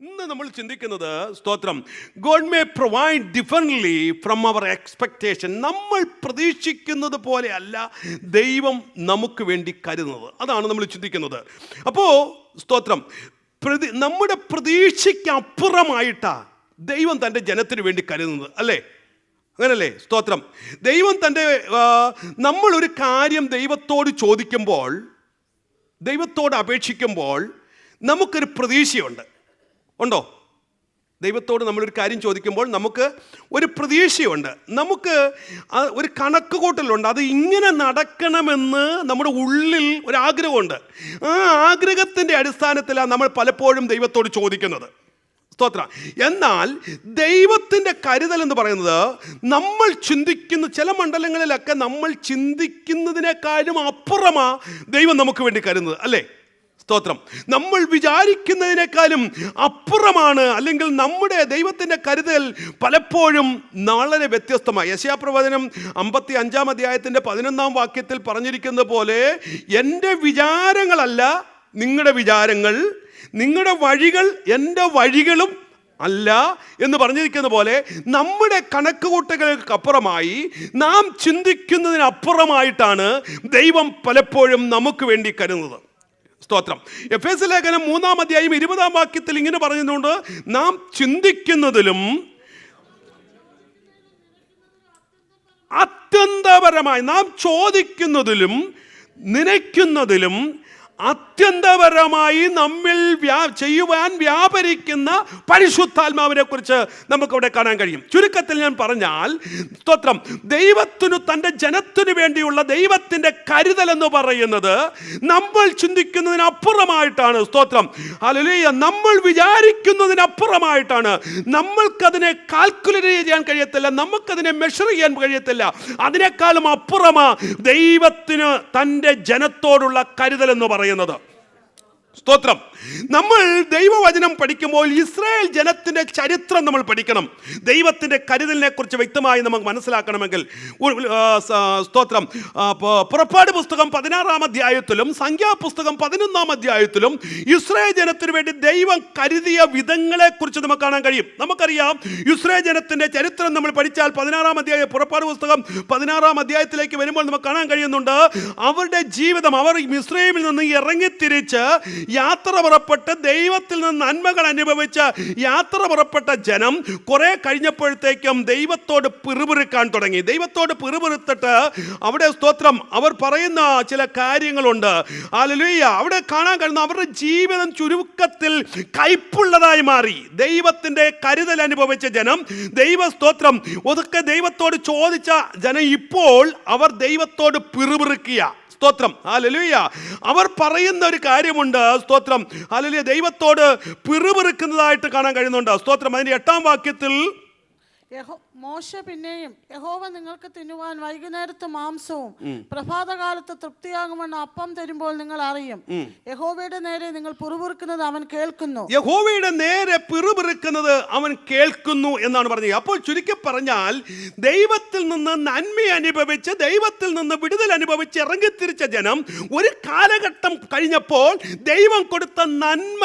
ഇന്ന് നമ്മൾ ചിന്തിക്കുന്നത് സ്തോത്രം, God may provide differently from our expectation. നമ്മൾ പ്രതീക്ഷിക്കുന്നത് പോലെ അല്ല ദൈവം നമുക്ക് വേണ്ടി കരുതുന്നത്. അതാണ് നമ്മൾ ചിന്തിക്കുന്നത്. അപ്പോൾ സ്തോത്രം, നമ്മുടെ പ്രതീക്ഷയ്ക്ക് അപ്പുറമായിട്ടാണ് ദൈവം തൻ്റെ ജനത്തിന് വേണ്ടി കരുതുന്നത്, അല്ലേ? അങ്ങനല്ലേ? സ്തോത്രം. ദൈവം നമ്മളൊരു കാര്യം ദൈവത്തോട് ചോദിക്കുമ്പോൾ, ദൈവത്തോട് അപേക്ഷിക്കുമ്പോൾ നമുക്കൊരു പ്രതീക്ഷയുണ്ട്. ഉണ്ടോ? ദൈവത്തോട് നമ്മളൊരു കാര്യം ചോദിക്കുമ്പോൾ നമുക്ക് ഒരു പ്രതീക്ഷയുണ്ട്, നമുക്ക് ഒരു കണക്ക് കൂട്ടലുണ്ട്. അത് ഇങ്ങനെ നടക്കണമെന്ന് നമ്മുടെ ഉള്ളിൽ ഒരാഗ്രഹമുണ്ട്. ആ ആഗ്രഹത്തിൻ്റെ അടിസ്ഥാനത്തിലാണ് നമ്മൾ പലപ്പോഴും ദൈവത്തോട് ചോദിക്കുന്നത്. സ്തോത്രം. എന്നാൽ ദൈവത്തിൻ്റെ കരുതൽ എന്ന് പറയുന്നത് നമ്മൾ ചിന്തിക്കുന്ന ചില മണ്ഡലങ്ങളിലൊക്കെ നമ്മൾ ചിന്തിക്കുന്നതിനേക്കാളും അപ്പുറമാ ദൈവം നമുക്ക് വേണ്ടി കരുതുന്നത്, അല്ലേ? സ്തോത്രം. നമ്മൾ വിചാരിക്കുന്നതിനേക്കാളും അപ്പുറമാണ്, അല്ലെങ്കിൽ നമ്മുടെ ദൈവത്തിൻ്റെ കരുതൽ പലപ്പോഴും വളരെ വ്യത്യസ്തമായി. യെശയ്യാപ്രവചനം 55-ാം അധ്യായത്തിൻ്റെ 11-ാം വാക്യത്തിൽ പറഞ്ഞിരിക്കുന്നത് പോലെ, എൻ്റെ വിചാരങ്ങളല്ല നിങ്ങളുടെ വിചാരങ്ങൾ, നിങ്ങളുടെ വഴികൾ എൻ്റെ വഴികളും അല്ല എന്ന് പറഞ്ഞിരിക്കുന്ന പോലെ, നമ്മുടെ കണക്കുകൂട്ടലുകൾക്കപ്പുറമായി, നാം ചിന്തിക്കുന്നതിനപ്പുറമായിട്ടാണ് ദൈവം പലപ്പോഴും നമുക്ക് വേണ്ടി കരുതുന്നത്. സ്തോത്രം. എഫേസ്യ ലേഖനം 3-ാം അധ്യായം 20-ാം വാക്യത്തിൽ ഇങ്ങനെ പറഞ്ഞുകൊണ്ട്, നാം ചിന്തിക്കുന്നതിലും അത്യന്തപരമായി, നാം ചോദിക്കുന്നതിലും നനയ്ക്കുന്നതിലും അത്യന്തപരമായി നമ്മിൽ ചെയ്യുവാൻ വ്യാപരിക്കുന്ന പരിശുദ്ധാത്മാവിനെ കുറിച്ച് നമുക്കവിടെ കാണാൻ കഴിയും. ചുരുക്കത്തിൽ ഞാൻ പറഞ്ഞാൽ, സ്തോത്രം, ദൈവത്തിനു തൻ്റെ ജനത്തിനു വേണ്ടിയുള്ള ദൈവത്തിൻ്റെ കരുതൽ എന്ന് പറയുന്നത് നമ്മൾ ചിന്തിക്കുന്നതിനപ്പുറമായിട്ടാണ്. സ്തോത്രം. ഹല്ലേലൂയ. നമ്മൾ വിചാരിക്കുന്നതിനപ്പുറമായിട്ടാണ്. നമ്മൾക്കതിനെ കാൽക്കുലേറ്റ് ചെയ്യാൻ കഴിയത്തില്ല, നമുക്കതിനെ മെഷർ ചെയ്യാൻ കഴിയത്തില്ല. അതിനേക്കാളും അപ്പുറമാ ദൈവത്തിന് തൻ്റെ ജനത്തോടുള്ള കരുതൽ എന്ന് പറയുന്നത്. സ്തോത്രം. നമ്മൾ ദൈവവചനം പഠിക്കുമ്പോൾ ഇസ്രായേൽ ജനത്തിൻ്റെ ചരിത്രം നമ്മൾ പഠിക്കണം. ദൈവത്തിൻ്റെ കരുതലിനെ കുറിച്ച് വ്യക്തമായി നമുക്ക് മനസ്സിലാക്കണമെങ്കിൽ, സ്തോത്രം, പുറപ്പാട് പുസ്തകം 16-ാം അധ്യായത്തിലും സംഖ്യാപുസ്തകം 11-ാം അധ്യായത്തിലും ഇസ്രായേൽ ജനത്തിന് വേണ്ടി ദൈവം കരുതിയ വിധങ്ങളെ കുറിച്ച് നമുക്ക് കാണാൻ കഴിയും. നമുക്കറിയാം, ഇസ്രായേൽ ജനത്തിൻ്റെ ചരിത്രം നമ്മൾ പഠിച്ചാൽ 16-ാം അധ്യായം, പുറപ്പാട് പുസ്തകം 16-ാം അധ്യായത്തിലേക്ക് വരുമ്പോൾ നമുക്ക് കാണാൻ കഴിയുന്നുണ്ട്, അവരുടെ ജീവിതം, അവർ മിസ്രയീമിൽ നിന്ന് ഇറങ്ങിത്തിരിച്ച് യാത്ര പുറപ്പെട്ട് ദൈവത്തിൽ നിന്ന് നന്മകൾ അനുഭവിച്ച് യാത്ര പുറപ്പെട്ട ജനം കുറെ കഴിഞ്ഞപ്പോഴത്തേക്കും ദൈവത്തോട് പിറുപിറുക്കാൻ തുടങ്ങി. ദൈവത്തോട് പിറുപിറുത്തിട്ട് അവിടെ, സ്തോത്രം, അവർ പറയുന്ന ചില കാര്യങ്ങളുണ്ട്. ഹല്ലേലൂയ. അവിടെ കാണാൻ കഴിയുന്ന അവരുടെ ജീവിതം ചുരുക്കത്തിൽ കയ്പുള്ളതായി മാറി. ദൈവത്തിൻ്റെ കരുതൽ അനുഭവിച്ച ജനം, സ്തോത്രം, ഒതുക്കെ ദൈവത്തോട് ചോദിച്ച ജനം, ഇപ്പോൾ അവർ ദൈവത്തോട് പിറുപിറുക്കുക. സ്തോത്രം. ഹല്ലേലൂയ. അവർ പറയുന്ന ഒരു കാര്യമുണ്ട്. സ്തോത്രം. ഹല്ലേലൂയ. ദൈവത്തോട് പിറുപിറുക്കുന്നതായിട്ട് കാണാൻ കഴിയുന്നുണ്ട്. സ്തോത്രം. അതിന്റെ 8-ാം വാക്യത്തിൽ, മോശ പിന്നെയും, യഹോവ നിങ്ങൾക്ക് തിന്നുവാൻ വൈകുന്നേരത്ത് മാംസവും പ്രഭാതകാലത്ത് തൃപ്തിയാകുമെന്ന് അപ്പം തരുമ്പോൾ നിങ്ങൾ അറിയും. യഹോവയുടെ നേരെ നിങ്ങൾ പിറുപിറുക്കുന്നത് അവൻ കേൾക്കുന്നു. യഹോവയുടെ നേരെ പിറുപിറുക്കുന്നത് അവൻ കേൾക്കുന്നു എന്നാണ് പറഞ്ഞത്. അപ്പോൾ ചുരുക്കി പറഞ്ഞാൽ, ദൈവത്തിൽ നിന്ന് നന്മ അനുഭവിച്ച്, ദൈവത്തിൽ നിന്ന് വിടുതൽ അനുഭവിച്ച് ഇറങ്ങിത്തിരിച്ച ജനം ഒരു കാലഘട്ടം കഴിഞ്ഞപ്പോൾ ദൈവം കൊടുത്ത നന്മ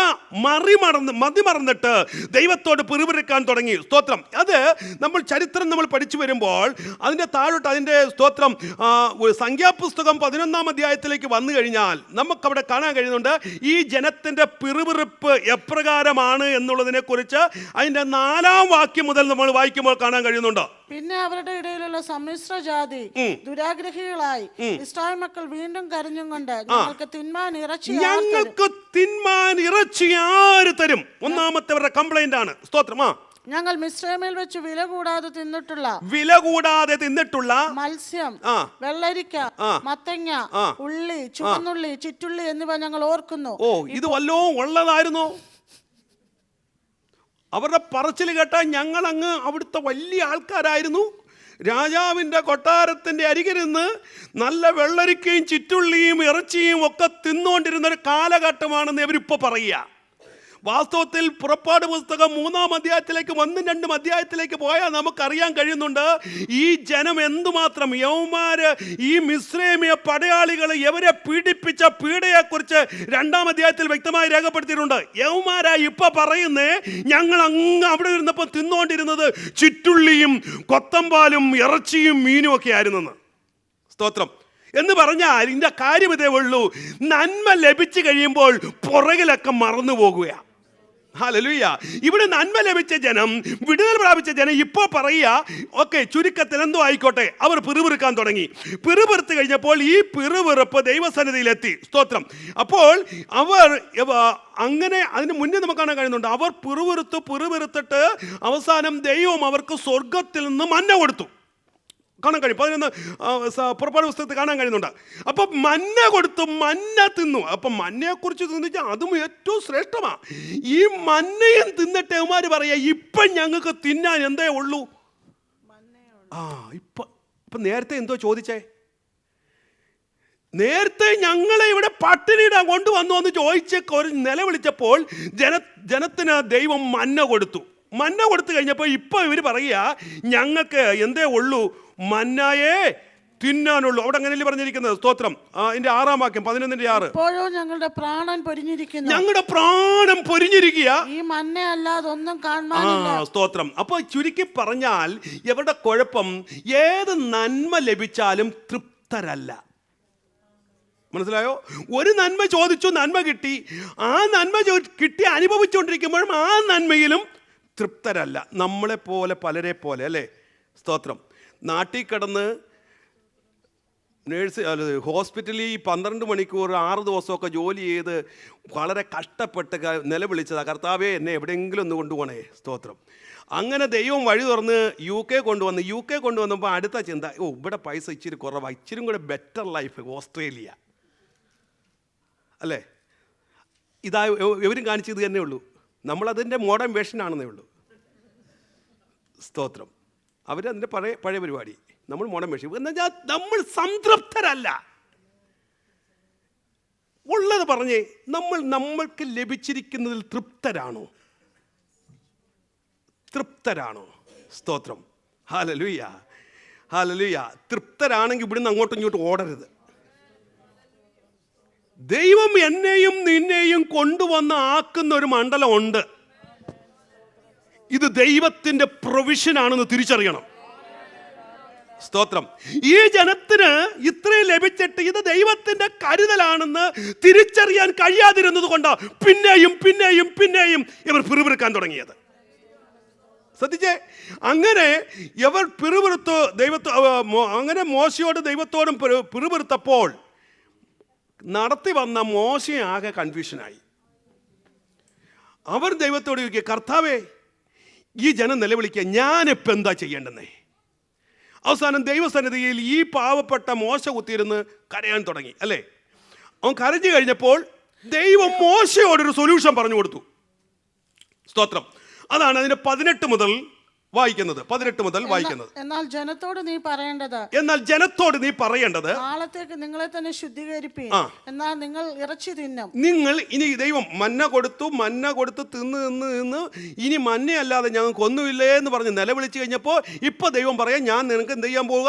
മതിമറന്നിട്ട് ദൈവത്തോട് പിറുപിറുക്കാൻ തുടങ്ങി. സ്തോത്രം. അത് നമ്മൾ ചരിത്രം നമ്മൾ പഠിച്ചു വരുമ്പോൾ അതിൻ്റെ താഴോട്ട്, അതിൻ്റെ, സ്തോത്രം, സംഖ്യാപുസ്തകം 11-ാം അധ്യായത്തിലേക്ക് വന്നു കഴിഞ്ഞാൽ നമുക്കവിടെ കാണാൻ കഴിയുന്നുണ്ട്, ഈ ജനത്തിൻ്റെ പിറുപിറുപ്പ് എപ്രകാരമാണ് എന്നുള്ളതിനെ കുറിച്ച് അതിൻ്റെ 4-ാം വാക്യം മുതൽ നമ്മൾ വായിക്കുമ്പോൾ കാണാൻ കഴിയുന്നുണ്ട്. പിന്നെ അവരുടെ ഇടയിലുള്ള സമ്മിശ്ര ജാതി ദുരാഗ്രഹികളായി ഇസ്രായേൽ മക്കൾ വീണ്ടും കരഞ്ഞും കൊണ്ട്, ഞങ്ങൾക്ക് തിന്മാൻ ഇറച്ചി ആര് തരും? ഒന്നാമത്തെ കംപ്ലൈന്റ് ആണ്. സ്തോത്രം. ഞങ്ങൾ മിസ്രയീമിൽ വെച്ച് വില കൂടാതെ തിന്നിട്ടുള്ള മത്സ്യം, വെള്ളരിക്ക, മത്തങ്ങ, ഉള്ളി, ചുവന്നുള്ളി, ചിറ്റുള്ളി എന്നിവ ഞങ്ങൾ ഓർക്കുന്നു. ഇത് വല്ലതും ഉള്ളതായിരുന്നോ? അവരുടെ പറച്ചിൽ കേട്ടാൽ ഞങ്ങൾ അങ്ങ് അവിടുത്തെ വലിയ ആൾക്കാരായിരുന്നു. രാജാവിൻ്റെ കൊട്ടാരത്തിൻ്റെ അരികിരുന്ന് നല്ല വെള്ളരിക്കയും ചിറ്റുള്ളിയും ഇറച്ചിയും ഒക്കെ തിന്നുകൊണ്ടിരുന്നൊരു കാലഘട്ടമാണെന്ന് ഇവരിപ്പോൾ പറയുക. വാസ്തവത്തിൽ പുറപ്പാട് പുസ്തകം 3-ാം അധ്യായത്തിലേക്ക് 1-2 അധ്യായത്തിലേക്ക് പോയാൽ നമുക്കറിയാൻ കഴിയുന്നുണ്ട് ഈ ജനം എന്തുമാത്രം യൗമാര് ഈ മിസ്രൈമ്യ പടയാളികൾ ഇവരെ പീഡിപ്പിച്ച പീഡയെക്കുറിച്ച് 2-ാം അധ്യായത്തിൽ വ്യക്തമായി രേഖപ്പെടുത്തിയിട്ടുണ്ട്. യൗമാരാ ഇപ്പൊ പറയുന്നേ, ഞങ്ങൾ അങ്ങ് അവിടെ ഇരുന്നപ്പോൾ തിന്നുകൊണ്ടിരുന്നത് ചുറ്റുള്ളിയും കൊത്തമ്പാലും ഇറച്ചിയും മീനും ഒക്കെ ആയിരുന്നെന്ന്. സ്തോത്രം. എന്ന് പറഞ്ഞാൽ ഇതിൻ്റെ കാര്യം ഇതേ ഉള്ളൂ, നന്മ ലഭിച്ചു കഴിയുമ്പോൾ പുറകിലൊക്കെ മറന്നു പോകുകയാണ്. ഹല്ലേലൂയ. ഇവിടെ നന്മ ലഭിച്ച ജനം, വിടുതൽ പ്രാപിച്ച ജനം ഇപ്പോൾ പറയുക, ഓക്കെ ചുരുക്കത്തിൽ എന്തോ ആയിക്കോട്ടെ, അവർ പിറുപിറുക്കാൻ തുടങ്ങി. പിറുപിറുത്ത് കഴിഞ്ഞപ്പോൾ ഈ പിറുപിറുപ്പ് ദൈവസന്നിധിയിലെത്തി. സ്തോത്രം. അപ്പോൾ അവർ അങ്ങനെ അതിന് മുന്നേ നമുക്ക് കാണാൻ കഴിയുന്നുണ്ട്, അവർ പിറുപിറുത്തിട്ട് അവസാനം ദൈവം അവർക്ക് സ്വർഗത്തിൽ നിന്ന് മന്ന കൊടുത്തു. കാണാൻ കഴിയും. 11 പുറപ്പാട് പുസ്തകത്തിൽ കാണാൻ കഴിയുന്നുണ്ട്. അപ്പം മന്ന കൊടുത്തു, മന്ന തിന്നു. അപ്പം മന്നയെക്കുറിച്ച് തിന്നിച്ചാൽ അതും ഏറ്റവും ശ്രേഷ്ഠമാണ്. ഈ മന്നയും തിന്നിട്ട് അവന്മാർ പറയാ, ഇപ്പം ഞങ്ങൾക്ക് തിന്നാൻ എന്തേ ഉള്ളൂ. ഇപ്പം നേരത്തെ എന്തോ ചോദിച്ചേ, നേരത്തെ ഞങ്ങളെ ഇവിടെ പട്ടിണിയിടാൻ കൊണ്ടുവന്നു എന്ന് ചോദിച്ച് നിലവിളിച്ചപ്പോൾ ജനത്തിന് ദൈവം മന്ന കൊടുത്തു. മന്ന കൊടുത്തു കഴിഞ്ഞപ്പോൾ ഇപ്പം ഇവർ പറയുക, ഞങ്ങൾക്ക് എന്തേ ഉള്ളൂ, മന്നായേ തിന്നാനുള്ളൂ. അവിടെ അങ്ങനെയല്ലേ പറഞ്ഞിരിക്കുന്നത്. സ്തോത്രം. അതിന്റെ 6-ാം വാക്യം 11-6. ഇപ്പോഴോ ഞങ്ങളുടെ പ്രാണൻ പൊരിഞ്ഞിരിക്കുന്നു, ഞങ്ങളുടെ പ്രാണൻ പൊരിഞ്ഞിരിക്കുക, ഈ മന്ന അല്ലാതെ ഒന്നും കാണാനില്ല. സ്തോത്രം. അപ്പൊ ചുരുക്കി പറഞ്ഞാൽ ഇവരുടെ കുഴപ്പം, ഏത് നന്മ ലഭിച്ചാലും തൃപ്തരല്ല. മനസ്സിലായോ? ഒരു നന്മ ചോദിച്ചു, നന്മ കിട്ടി, ആ നന്മ കിട്ടി അനുഭവിച്ചുകൊണ്ടിരിക്കുമ്പോഴും ആ നന്മയിലും തൃപ്തരല്ല. നമ്മളെപ്പോലെ പലരെ പോലെ അല്ലേ. സ്തോത്രം. നാട്ടിൽ കിടന്ന് ഹോസ്പിറ്റലിൽ 12 മണിക്കൂർ 6 ദിവസമൊക്കെ ജോലി ചെയ്ത് വളരെ കഷ്ടപ്പെട്ട് നിലവിളിച്ചതാണ്, കർത്താവേ എന്നെ എവിടെയെങ്കിലും ഒന്ന് കൊണ്ടുപോകണേ. സ്തോത്രം. അങ്ങനെ ദൈവം വഴി തുറന്ന് UK കൊണ്ടുവന്നപ്പോൾ അടുത്ത ചിന്ത, ഇവിടെ പൈസ ഇച്ചിരി കുറവാണ്, ഇച്ചിരി കൂടെ ബെറ്റർ ലൈഫ് ഓസ്ട്രേലിയ അല്ലേ. ഇതാ ഇവരും കാണിച്ചത് തന്നെ ഉള്ളൂ. നമ്മളതിൻ്റെ മോഡേൺ വേഷനാണെന്നേ ഉള്ളൂ. സ്തോത്രം. അവരതിൻ്റെ പഴയ പരിപാടി, നമ്മൾ മോഡേൺ വേഷം. എന്നുവെച്ചാൽ നമ്മൾ സംതൃപ്തരല്ല. ഉള്ളത് പറഞ്ഞേ, നമ്മൾക്ക് ലഭിച്ചിരിക്കുന്നതിൽ തൃപ്തരാണോ? സ്തോത്രം. ഹല്ലേലൂയ. തൃപ്തരാണെങ്കിൽ ഇവിടുന്ന് അങ്ങോട്ടും ഇങ്ങോട്ടും ഓടരുത്. ദൈവം എന്നെയും നിന്നെയും കൊണ്ടുവന്ന് ആക്കുന്ന ഒരു മണ്ഡലമുണ്ട്. ഇത് ദൈവത്തിൻ്റെ പ്രൊവിഷനാണെന്ന് തിരിച്ചറിയണം. സ്തോത്രം. ഈ ജനത്തിന് ഇത്രയും ലഭിച്ചിട്ട് ഇത് ദൈവത്തിൻ്റെ കരുതലാണെന്ന് തിരിച്ചറിയാൻ കഴിയാതിരുന്നത് കൊണ്ടാണ് പിന്നെയും ഇവർ പിറുപിറുക്കാൻ തുടങ്ങിയത്. ശ്രദ്ധിച്ചേ. അങ്ങനെ ഇവർ പിറുപിറുത്തു അങ്ങനെ മോശയോട് ദൈവത്തോടും പിറുപിറുത്തപ്പോൾ നടത്തി വന്ന മോശ ആകെ കൺഫ്യൂഷനായി. അവർ ദൈവത്തോട് ചോദിക്കുക, കർത്താവേ ഈ ജനം നിലവിളിക്കുക, ഞാനിപ്പോൾ എന്താ ചെയ്യേണ്ടെന്നേ. അവസാനം ദൈവസന്നിധിയിൽ ഈ പാവപ്പെട്ട മോശ കുത്തിയിരുന്ന് കരയാൻ തുടങ്ങി അല്ലേ. അവൻ കരഞ്ഞു കഴിഞ്ഞപ്പോൾ ദൈവം മോശയോടൊരു സൊല്യൂഷൻ പറഞ്ഞു കൊടുത്തു. സ്തോത്രം. അതാണ് അതിന്റെ 18 മുതൽ വായിക്കുന്നത്. എന്നാൽ ജനത്തോട് നീ പറയേണ്ടത് നാളത്തേക്ക് നിങ്ങളെ തന്നെ ശുദ്ധീകരിപ്പീൻ, എന്നാൽ നിങ്ങൾ ഇറച്ചി തിന്നും. നിങ്ങൾ ഇനി ദൈവം മന്ന കൊടുത്ത് തിന്ന് ഇനി മന്നയല്ലാതെ ഞങ്ങൾക്ക് ഒന്നുമില്ലേ എന്ന് പറഞ്ഞ് നിലവിളിച്ചു കഴിഞ്ഞപ്പോൾ ഇപ്പൊ ദൈവം പറയാം, ഞാൻ നിനക്ക് എന്ത് ചെയ്യാൻ പോവുക,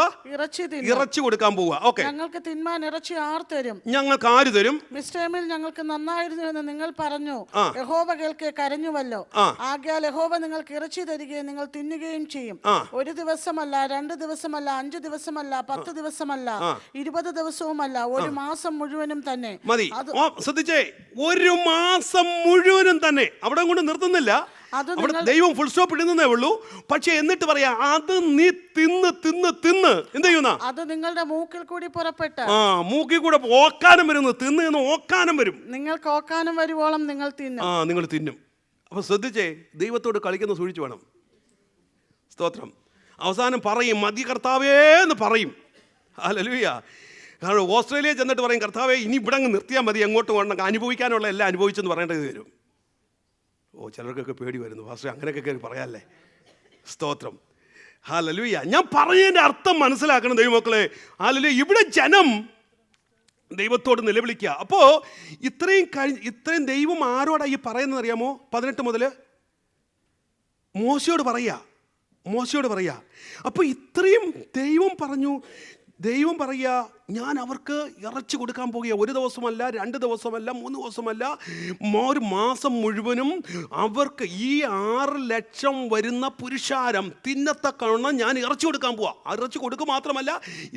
ഇറച്ചി കൊടുക്കാൻ പോവുക. ഓക്കെ, ഞങ്ങൾക്ക് തിന്മാൻ ഇറച്ചി ആർ തരും? ഞങ്ങൾക്ക് ആര് തരും? മിസ്രൈമിൽ ഞങ്ങൾക്ക് നന്നായിരുന്നു എന്ന് നിങ്ങൾ പറഞ്ഞു, യഹോവ കേൾക്കെ കരഞ്ഞുവല്ലോ. ആകയാൽ യഹോവ നിങ്ങൾക്ക് ഇറച്ചി തരികയും നിങ്ങൾ തിന്നുകയും ചെയ്യും. 1 ദിവസമല്ല, 2 ദിവസമല്ല, 5 ദിവസമല്ല, 10 ദിവസമല്ല, 20 ദിവസവുമല്ല, 1 മാസം മുഴുവനും തന്നെ മതി. ശ്രദ്ധിച്ചേ, 1 മാസം മുഴുവനും തന്നെ. അവിടെ കൊണ്ട് നിർത്തുന്നില്ല, അവിടെ ദൈവം ഫുൾ സ്റ്റോപ്പ് ഇടുന്നേ ഉള്ളൂ. പക്ഷെ എന്നിട്ട് പറയാ, അത് നീ തിന്ന് എന്ത് ചെയ്യുന്ന, അത് നിങ്ങളുടെ മൂക്കിൽ കൂടി പുറപ്പെട്ട് മൂക്കിൽ കൂടെ ഓക്കാനം വരുന്നു. തിന്ന് ഓക്കാനം വരും. നിങ്ങൾക്ക് ഓക്കാനം വരുവോളം നിങ്ങൾ തിന്നും. അപ്പൊ ശ്രദ്ധിച്ചേ, ദൈവത്തോട് കളിക്കുന്ന സൂക്ഷിച്ചു വേണം. സ്തോത്രം. അവസാനം പറയും, മതി കർത്താവേ എന്ന് പറയും. ഹല്ലേലൂയ. കാരണം ഓസ്ട്രേലിയ ചെന്നിട്ട് പറയും, കർത്താവേ ഇനി ഇവിടെ അങ്ങ് നിർത്തിയാൽ മതി, എങ്ങോട്ട് വേണം, അനുഭവിക്കാനുള്ള എല്ലാം അനുഭവിച്ചെന്ന് പറയേണ്ടത് വരും. ചിലർക്കൊക്കെ പേടി വരുന്നു, ഫാസ്റ്റർ അങ്ങനെയൊക്കെ കയറി പറയാല്ലേ. സ്തോത്രം. ഹല്ലേലൂയ. ഞാൻ പറഞ്ഞതിൻ്റെ അർത്ഥം മനസ്സിലാക്കണം ദൈവമക്കളെ. ഹല്ലേലൂയ. ഇവിടെ ജനം ദൈവത്തോട് നിലവിളിക്കുക. അപ്പോൾ ഇത്രയും ദൈവം ആരോടാ ഈ പറയുന്നത് അറിയാമോ? 18 മുതൽ മോശയോട് പറയുക. അപ്പോൾ ഇത്രയും ദൈവം പറയുക, ഞാൻ അവർക്ക് ഇറച്ചി കൊടുക്കാൻ പോകുക. 1 ദിവസമല്ല, 2 ദിവസമല്ല, 3 ദിവസമല്ല, 1 മാസം മുഴുവനും അവർക്ക് ഈ 6 ലക്ഷം വരുന്ന പുരുഷാരം തിന്നത്തക്കവണ്ണം ഞാൻ ഇറച്ചി കൊടുക്കാൻ പോവാ. ഇറച്ചി കൊടുക്കുക മാത്രമല്ല,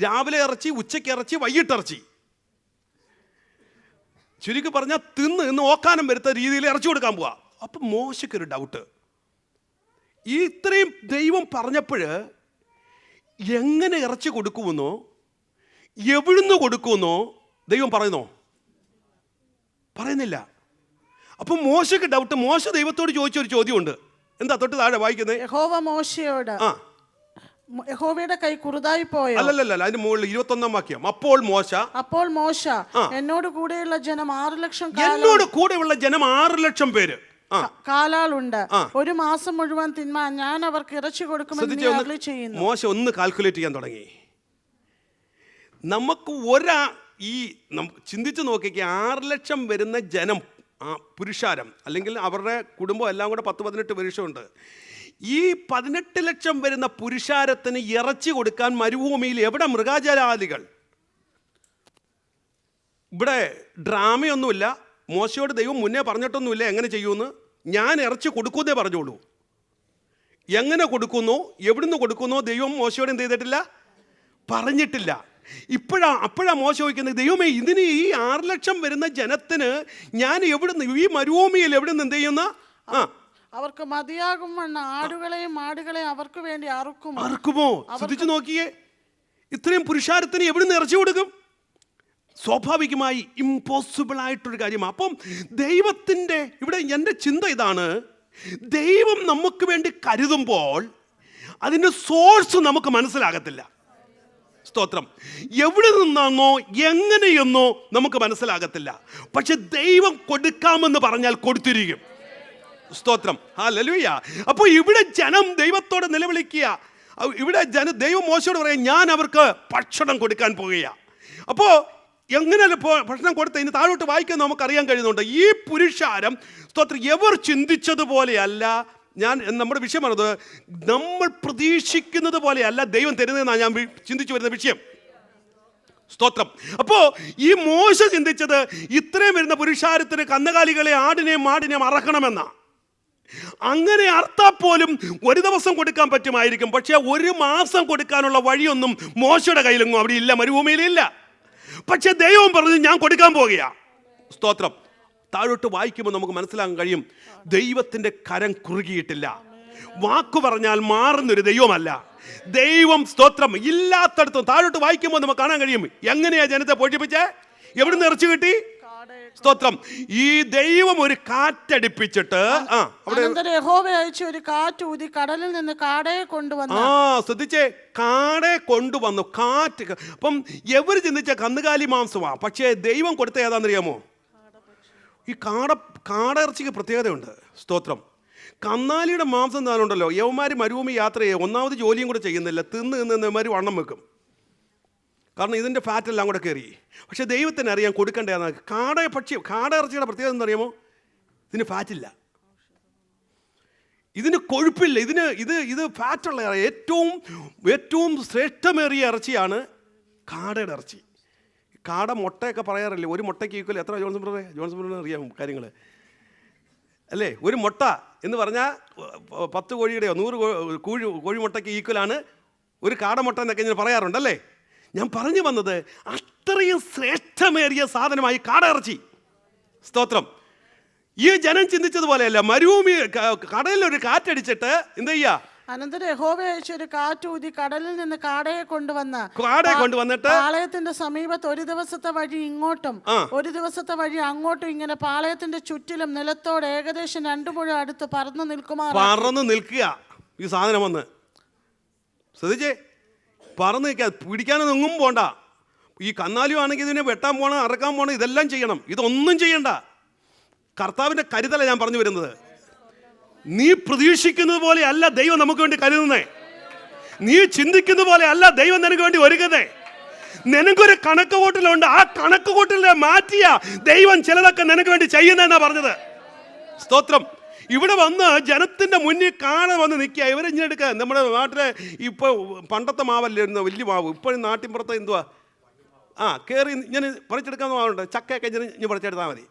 രാവിലെ ഇറച്ചി, ഉച്ചയ്ക്ക് ഇറച്ചി, വൈകിട്ട് ഇറച്ചി. ചുരുക്കി പറഞ്ഞാൽ ഇന്ന് ഓക്കാനം വരുത്ത രീതിയിൽ ഇറച്ചി കൊടുക്കാൻ പോവാ. അപ്പം മോശയ്ക്കൊരു ഡൗട്ട്, ഈ ഇത്രയും ദൈവം പറഞ്ഞപ്പോൾ എങ്ങനെ ഇറച്ചി കൊടുക്കുമെന്നോ എവിടുന്ന് കൊടുക്കുമെന്നോ ദൈവം പറയുന്നില്ല. അപ്പം മോശയ്ക്ക് ഡൗട്ട്. മോശ ദൈവത്തോട് ചോദിച്ചൊരു ചോദ്യമുണ്ട്. എന്താ? തൊട്ട് താഴെ വായിക്കുന്നത്. യഹോവ മോശയോട്, യഹോവയുടെ കൈ കുറുതായി പോയോ? അല്ലല്ല, അതിന് മുകളിൽ 21-ാം വാക്യം. അപ്പോൾ മോശ എന്നോട് കൂടെയുള്ള ജനം 6 ലക്ഷം പേര് കാലാളുണ്ട്. 1 മാസം മുഴുവൻ തിന്മാൻ ഞാൻ അവർക്ക് ഇറച്ചി കൊടുക്കുമെന്ന് നീ അരുളി ചെയ്യുന്നു. മോശ ഒന്ന് കാൽക്കുലേറ്റ് ചെയ്യാൻ തുടങ്ങി. നമുക്ക് ചിന്തിച്ചു നോക്കിക്കേ, 6 ലക്ഷം വരുന്ന ജനം, പുരുഷാരം അല്ലെങ്കിൽ അവരുടെ കുടുംബം എല്ലാം കൂടെ 10-18 പുരുഷമുണ്ട്. ഈ 18 ലക്ഷം വരുന്ന പുരുഷാരത്തിന് ഇറച്ചി കൊടുക്കാൻ മരുഭൂമിയിൽ എവിടെ മൃഗജാലാദികൾ? ഇവിടെ ഡ്രാമയൊന്നുമില്ല. മോശയോട് ദൈവം മുന്നേ പറഞ്ഞിട്ടൊന്നുമില്ല എങ്ങനെ ചെയ്യുമെന്ന്. ഞാൻ ഇറച്ചി കൊടുക്കുന്നേ പറഞ്ഞോളൂ. എങ്ങനെ കൊടുക്കുന്നു, എവിടുന്ന് കൊടുക്കുന്നു, ദൈവം മോശയോട് എന്ത് ചെയ്തിട്ടില്ല, പറഞ്ഞിട്ടില്ല. അപ്പോഴാ മോശ ചോദിക്കുന്നത്, ദൈവമേ, ഇതിന് ഈ 6 ലക്ഷം വരുന്ന ജനത്തിന് ഞാൻ എവിടുന്ന്, ഈ മരുഭൂമിയിൽ എവിടുന്ന് എന്ത് ചെയ്യുന്ന? അവർക്ക് മതിയാകും ആടുകളെയും മാടുകളെയും അവർക്ക് വേണ്ടി അറുക്കുമോ? ശ്രദ്ധിച്ചു നോക്കിയേ, ഇത്രയും പുരുഷാരത്തിന് എവിടുന്ന് ഇറച്ചി കൊടുക്കും? സ്വാഭാവികമായി ഇമ്പോസിബിൾ ആയിട്ടൊരു കാര്യമാണ്. അപ്പം ദൈവത്തിൻ്റെ ഇവിടെ എൻ്റെ ചിന്ത ഇതാണ്, ദൈവം നമുക്ക് വേണ്ടി കരുതുമ്പോൾ അതിൻ്റെ സോഴ്സ് നമുക്ക് മനസ്സിലാകത്തില്ല. സ്തോത്രം. എവിടെ നിന്നാണോ എങ്ങനെയെന്നോ നമുക്ക് മനസ്സിലാകത്തില്ല. പക്ഷെ ദൈവം കൊടുക്കാമെന്ന് പറഞ്ഞാൽ കൊടുത്തിരിക്കും. സ്തോത്രം. ഹല്ലേലൂയ. അപ്പോൾ ഇവിടെ ജനം ദൈവത്തോട് നിലവിളിക്കുക. ഇവിടെ ദൈവം മോശയോട് പറയാം, ഞാൻ അവർക്ക് ഭക്ഷണം കൊടുക്കാൻ പോകുക. അപ്പോൾ എങ്ങനെ ഭക്ഷണം കൊടുത്ത ഇനി താഴോട്ട് വായിക്കാൻ നമുക്കറിയാൻ കഴിയുന്നുണ്ട്. ഈ പുരുഷാരം സ്തോത്രം എവർ ചിന്തിച്ചതുപോലെയല്ല. നമ്മുടെ വിഷയമാണത്. നമ്മൾ പ്രതീക്ഷിക്കുന്നത് പോലെയല്ല ദൈവം തരുന്നതെന്നാണ് ഞാൻ ചിന്തിച്ചു വരുന്ന വിഷയം. സ്തോത്രം. അപ്പോൾ ഈ മോശ ചിന്തിച്ചത് ഇത്രയും വരുന്ന പുരുഷാരത്തിന് കന്നുകാലികളെ, ആടിനെയും മാടിനെയും അറക്കണമെന്നാ. അങ്ങനെ അർത്താൽ പോലും 1 ദിവസം കൊടുക്കാൻ പറ്റുമായിരിക്കും. പക്ഷേ 1 മാസം കൊടുക്കാനുള്ള വഴിയൊന്നും മോശയുടെ കയ്യിലെങ്ങും അവിടെ ഇല്ല, മരുഭൂമിയിലില്ല. പക്ഷെ ദൈവം പറഞ്ഞു, ഞാൻ കൊടുക്കാൻ പോകുക. സ്തോത്രം. താഴോട്ട് വായിക്കുമ്പോൾ നമുക്ക് മനസ്സിലാക്കാൻ കഴിയും, ദൈവത്തിൻ്റെ കരം കുറുകിയിട്ടില്ല. വാക്കു പറഞ്ഞാൽ മാറുന്നൊരു ദൈവമല്ല ദൈവം. സ്തോത്രം. ഇല്ലാത്തടത്തും താഴോട്ട് വായിക്കുമ്പോൾ നമുക്ക് കാണാൻ കഴിയും എങ്ങനെയാ ജനത്തെ പോഷിപ്പിച്ചേ, എവിടുന്ന് ഇറച്ചി കിട്ടി. സ്തോത്രം. ഈ ദൈവം ഒരു കാറ്റടിപ്പിച്ചിട്ട് യഹോവ അയച്ച ഒരു കാറ്റ് ഊതി കടലിൽ നിന്ന് കാടയെ കൊണ്ടുവന്നു. ശ്രദ്ധിച്ചേ, കാടയെ കൊണ്ടുവന്നു. കാറ്റ്. അപ്പം എവര് ചിന്തിച്ച കന്നുകാലി മാംസമാണ്. പക്ഷേ ദൈവം കൊടുത്ത ഏതാണെന്നറിയാമോ? ഈ കാട ഇറച്ചിക്ക് പ്രത്യേകതയുണ്ട്. സ്തോത്രം. കന്നാലിയുടെ മാംസം താനുണ്ടല്ലോ, യവന്മാർ മരുഭൂമി യാത്ര ചെയ്യുക, ഒന്നാമത് ജോലിയും കൂടെ ചെയ്യുന്നില്ല, തിന്ന് വണ്ണം വെക്കും. കാരണം ഇതിൻ്റെ ഫാറ്റെല്ലാം കൂടെ കയറി. പക്ഷേ ദൈവത്തിന് അറിയാൻ കൊടുക്കേണ്ടതാണ്. കാട ഇറച്ചിയുടെ പ്രത്യേകത എന്താണെന്നറിയാമോ? ഇതിന് ഫാറ്റില്ല, ഇതിന് കൊഴുപ്പില്ല, ഇത് ഫാറ്റുള്ള ഏറ്റവും ശ്രേഷ്ഠമേറിയ ഇറച്ചിയാണ് കാടയുടെ ഇറച്ചി. കാട മുട്ടയൊക്കെ പറയാറില്ലേ, ഒരു മുട്ടയ്ക്ക് ഈക്വൽ എത്ര? ജോൺസൺ ബ്രദറിന് അറിയാം കാര്യങ്ങൾ അല്ലേ? ഒരു മുട്ട എന്ന് പറഞ്ഞാൽ 10 കോഴിയുടെയോ 100 കോഴിമുട്ടയ്ക്ക് ഈക്വലാണ് ഒരു കാടമുട്ട എന്നൊക്കെ ഇങ്ങനെ പറയാറുണ്ടല്ലേ. ഞാൻ പറഞ്ഞു വന്നത്, അത്രയും ശ്രേഷ്ഠമേറിയ സാധനമായി കാട ഇറച്ചി. സ്തോത്രം. ഈ ജനം ചിന്തിച്ചതുപോലെയല്ല. മരുഭൂമി കടലിലൊരു കാറ്റടിച്ചിട്ട് എന്ത് ചെയ്യാ? അനന്തരം യഹോവ അയച്ച ഒരു കാറ്റ് ഊതി കടലിൽ നിന്ന് കാടയെ കൊണ്ടുവന്നിട്ട് പാളയത്തിന്റെ സമീപത്ത് 1 ദിവസത്തെ വഴി ഇങ്ങോട്ടും 1 ദിവസത്തെ വഴി അങ്ങോട്ടും, ഇങ്ങനെ പാളയത്തിന്റെ ചുറ്റിലും നിലത്തോട് ഏകദേശം 2 മുഴ അടുത്ത് പറന്നു നിൽക്കുക. ഈ സാധനം വന്ന് ശ്രദ്ധിച്ചേ, പറന്ന് നിൽക്കുക. പിടിക്കാനൊന്നും എങ്ങും പോണ്ട. ഈ കന്നാലിയും ആണെങ്കിൽ ഇതിനെ വെട്ടാൻ പോകണം, അറക്കാൻ പോകണം, ഇതെല്ലാം ചെയ്യണം. ഇതൊന്നും ചെയ്യണ്ട. കർത്താവിൻ്റെ കരുതല ഞാൻ പറഞ്ഞു വരുന്നത്. നീ പ്രതീക്ഷിക്കുന്നത് പോലെ അല്ല ദൈവം നമുക്ക് വേണ്ടി കരുതുന്നേ. നീ ചിന്തിക്കുന്ന പോലെ അല്ല ദൈവം നിനക്ക് വേണ്ടി ഒരുങ്ങുന്നേ. നിനക്കൊരു കണക്ക് കൂട്ടലുണ്ട്. ആ കണക്ക് കൂട്ടലിനെ മാറ്റിയ ദൈവം ചിലതൊക്കെ നിനക്ക് വേണ്ടി ചെയ്യുന്നെന്നാ പറഞ്ഞത്. സ്തോത്രം. ഇവിടെ വന്ന് ജനത്തിന്റെ മുന്നിൽ കാണാൻ വന്ന് നിൽക്കുക. ഇവരെടുക്കുക. നമ്മുടെ നാട്ടിലെ ഇപ്പോൾ പണ്ടത്തെ മാവല്ലായിരുന്നു, വലിയ മാവ്. ഇപ്പോഴും നാട്ടിൻപുറത്ത് എന്തുവാ, കയറി ഞാൻ പറിച്ചെടുക്കാമെന്ന് മാവുണ്ട്. ചക്കയൊക്കെ ഞാൻ പറിച്ചെടുത്താൽ മതി.